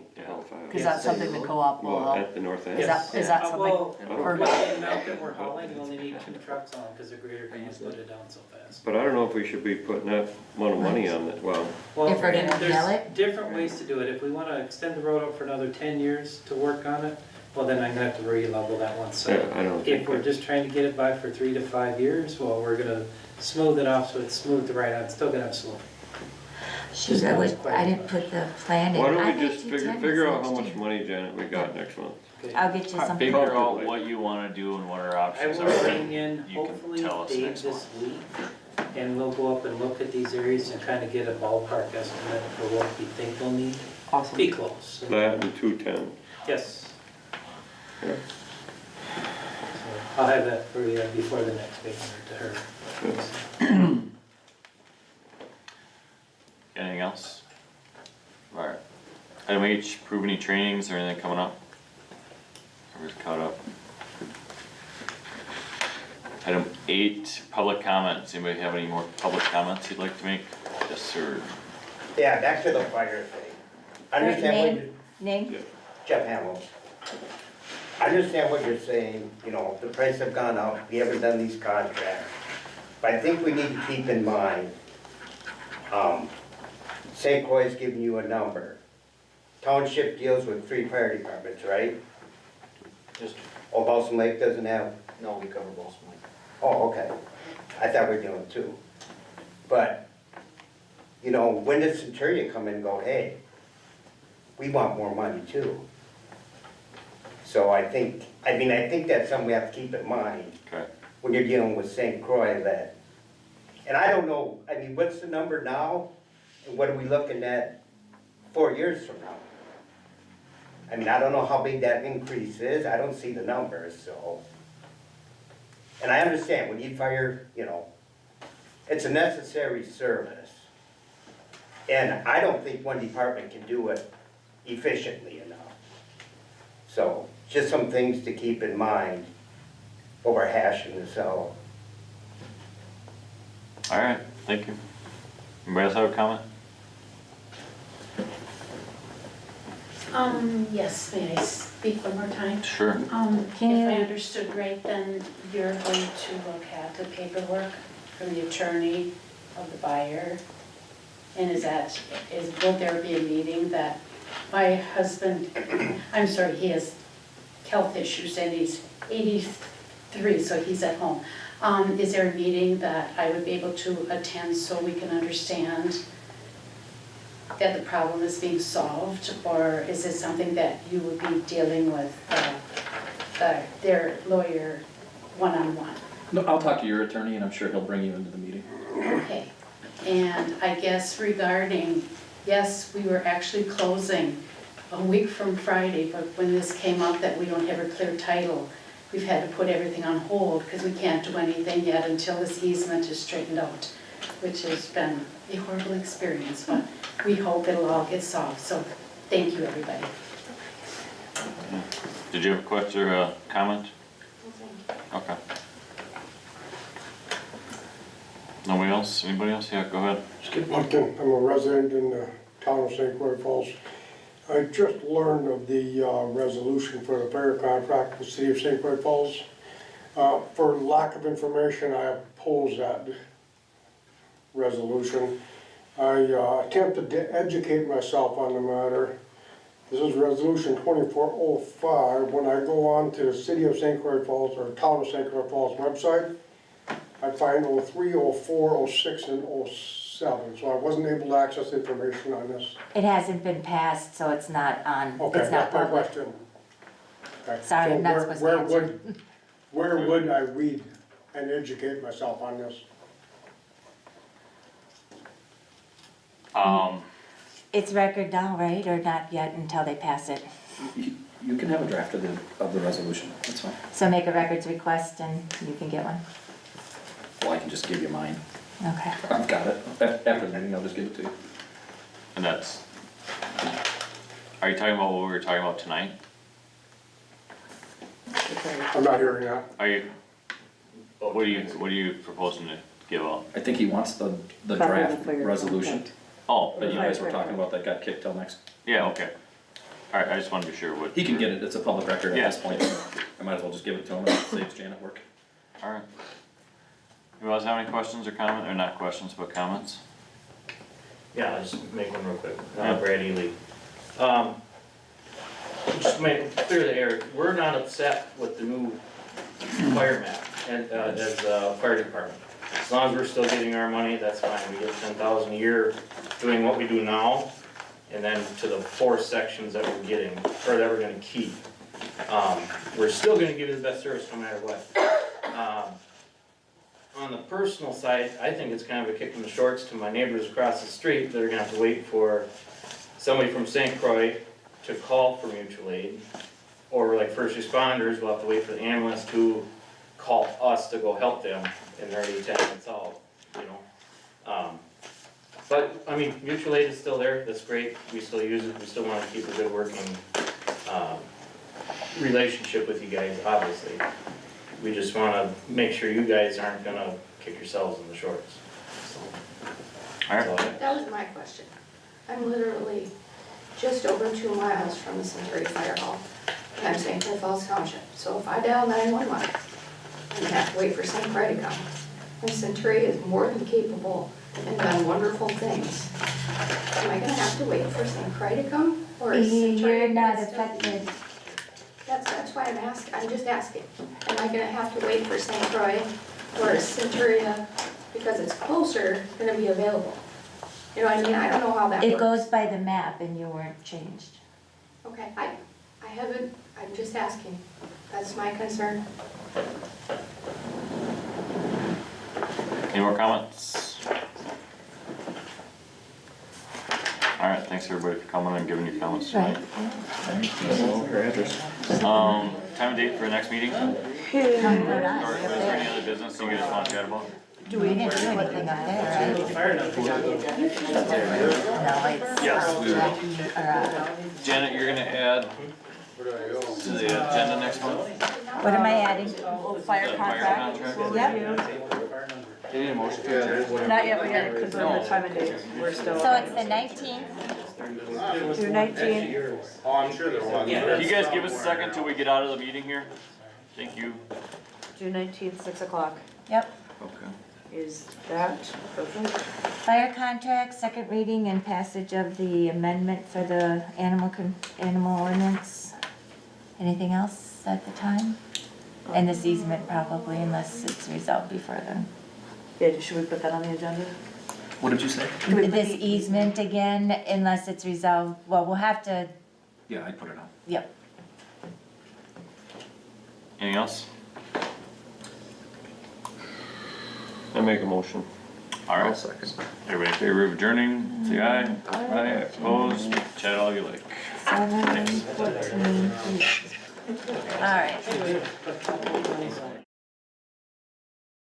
Cause that's something the co-op will Well, help. at the north end. Is that something? Well, Or with not? the amount that we're hauling, we only need 2 trucks on, cause the grader can't put it down so fast. But I don't know if we should be putting that amount of money on it, well, Well, If we're gonna and mill there's it? different ways to do it. If we wanna extend the road out for another 10 years to work on it, well, then I'm gonna have to re-level that one, so. yeah, I don't think If we're that, just trying to get it by for 3 to 5 years, well, we're gonna smooth it off so it's smooth to right on, it's still gonna have slope. Shoot, I didn't put the plan in. why I don't we bet just you figure, 10 figure is out how next much year. money, Janet, we got next month? Okay. I'll get you some. Figure out Comfortably. what you wanna do and what our I options will are. bring in, You can hopefully, tell us Dave next this week, and we'll go up and look at these areas and kinda get a ballpark estimate for what we think we'll need. Awesome. Be close. That and 210. Yes. Yeah. So I'll have that for you before the next meeting to her. Anything else? Alright. Item H, approve any trainings or anything coming up? We're caught up. Item 8, public comments. Anybody have any more public comments you'd like to make? Yes, sir. Yeah, back to the fire thing. I understand what you, Name? Jeff Hamill. I understand what you're saying, you know, the price have gone up, we haven't done these contracts. But I think we need to keep in mind, St. Croix is giving you a number. Township deals with 3 fire departments, right? Just, Oh, Balsam Lake doesn't have? no, we cover both. Oh, okay. I thought we were doing 2. But, you know, when does Centurion come in and go, hey, we want more money too? So I think that's something we have to keep in mind Okay. when you're dealing with St. Croix that, and I don't know, I mean, what's the number now? And what are we looking at 4 years from now? I mean, I don't know how big that increase is, I don't see the numbers, so. And I understand, when you fire, you know, it's a necessary service. And I don't think one department can do it efficiently enough. So, just some things to keep in mind while we're hashing this out. Alright, thank you. Anybody else have a comment? Yes, may I speak one more time? Sure. If Can I you- understood right, then you're going to look at the paperwork from the attorney of the buyer? And will there be a meeting that my husband, I'm sorry, he has health issues and he's 83, so he's at home. Is there a meeting that I would be able to attend so we can understand that the problem is being solved? Or is it something that you would be dealing with their lawyer one-on-one? No, I'll talk to your attorney and I'm sure he'll bring you into the meeting. Okay, and I guess regarding, yes, we were actually closing a week from Friday, but when this came up that we don't have a clear title, we've had to put everything on hold because we can't do anything yet until this easement is straightened out, which has been a horrible experience, but we hope it'll all get solved, so thank you, everybody. Did you have a question or a comment? Okay. Nobody else? Anybody else? Yeah, go ahead. Skip Lumpkin, I'm a resident in the town of St. Croix Falls. I just learned of the resolution for the fire contract with the city of St. Croix Falls. For lack of information, I oppose that resolution. I attempted to educate myself on the matter. This is resolution 2405. When I go on to the city of St. Croix Falls or town of St. Croix Falls website, I find 03, 04, 06, and 07, so I wasn't able to access information on this. It hasn't been passed, so it's not on, Okay, it's not that's my public. question. Okay, Sorry, so I'm not where- supposed to where answer. Where would I read and educate myself on this? It's record now, right, or not yet until they pass it? You can have a draft of the resolution, that's fine. So make a records request and you can get one? Well, I can just give you mine. Okay. I've got it. After the meeting, I'll just give it to you. And that's, are you talking about what we were talking about tonight? I'm not hearing that. Are you, what are you proposing to give out? I think he wants the Copy of draft the fire resolution. contract. Oh, that you guys were talking about that got kicked till next. yeah, okay. Alright, I just wanted to be sure what. He can get it, it's a public record at Yeah. this point. I might as well just give it to him, it saves Janet work. Alright. Anybody else have any questions or comment, or not questions, but comments? Yeah, I'll just make one real quick, Yeah. Brad Ely. Just make clear the air, we're not upset with the new fire map and, as a fire department. As long as we're still getting our money, that's fine, we get 10,000 a year doing what we do now, and then to the 4 sections that we're getting, or that we're gonna keep. We're still gonna give you the best service no matter what. On the personal side, I think it's kind of a kick in the shorts to my neighbors across the street that are gonna have to wait for somebody from St. Croix to call for mutual aid. Or like first responders will have to wait for the ambulance to call us to go help them, and they're already 10 minutes out, you know? But, I mean, mutual aid is still there, that's great, we still use it, we still wanna keep a good working, relationship with you guys, obviously. We just wanna make sure you guys aren't gonna kick yourselves in the shorts, so. Alright. That's all I- That was my question. I'm literally just over 2 miles from the St. Fire Hall, and I'm St. Clair Falls Township. So if I dial 911 and have to wait for St. Croix to come, and St. is more than capable and done wonderful things, am I gonna have to wait for St. Croix to come? Or is St. Croix You're not gonna still- affected. That's why I'm asking, I'm just asking. Am I gonna have to wait for St. Croix, or is Centuria, because it's closer, gonna be available? You know what I mean? I don't know how that works. It goes by the map and you weren't changed. Okay, I haven't, I'm just asking. That's my concern. Any more comments? Alright, thanks everybody for coming and giving your comments tonight. Your address. Time and date for the next meeting? Or Come is on, there any other business you guys want to chat about? we didn't do anything up there, right? No, it's Jackie, or, Janet, you're gonna add to the agenda next month? what am I adding? Fire The contract. contract? Yep, Do you need a motion for adjournment? Not yet, we gotta confirm the time and date, we're still. so it's the 19th, June 19th. Oh, I'm sure there was. Can you guys give us a second till we get out of the meeting here? Thank you. June 19th, 6 o'clock. yep. Okay. Is that perfect? Fire contract, second reading and passage of the amendment for the animal ordinance. Anything else at the time? And this easement probably, unless it's resolved before then. Yeah, should we put that on the agenda? What did you say? This easement again, unless it's resolved, well, we'll have to, Yeah, I'd put it on. yep. Anything else? I make a motion. Alright, second. everybody in favor of adjourning, say aye. Aye, opposed, chat all you like. 7:14. All right.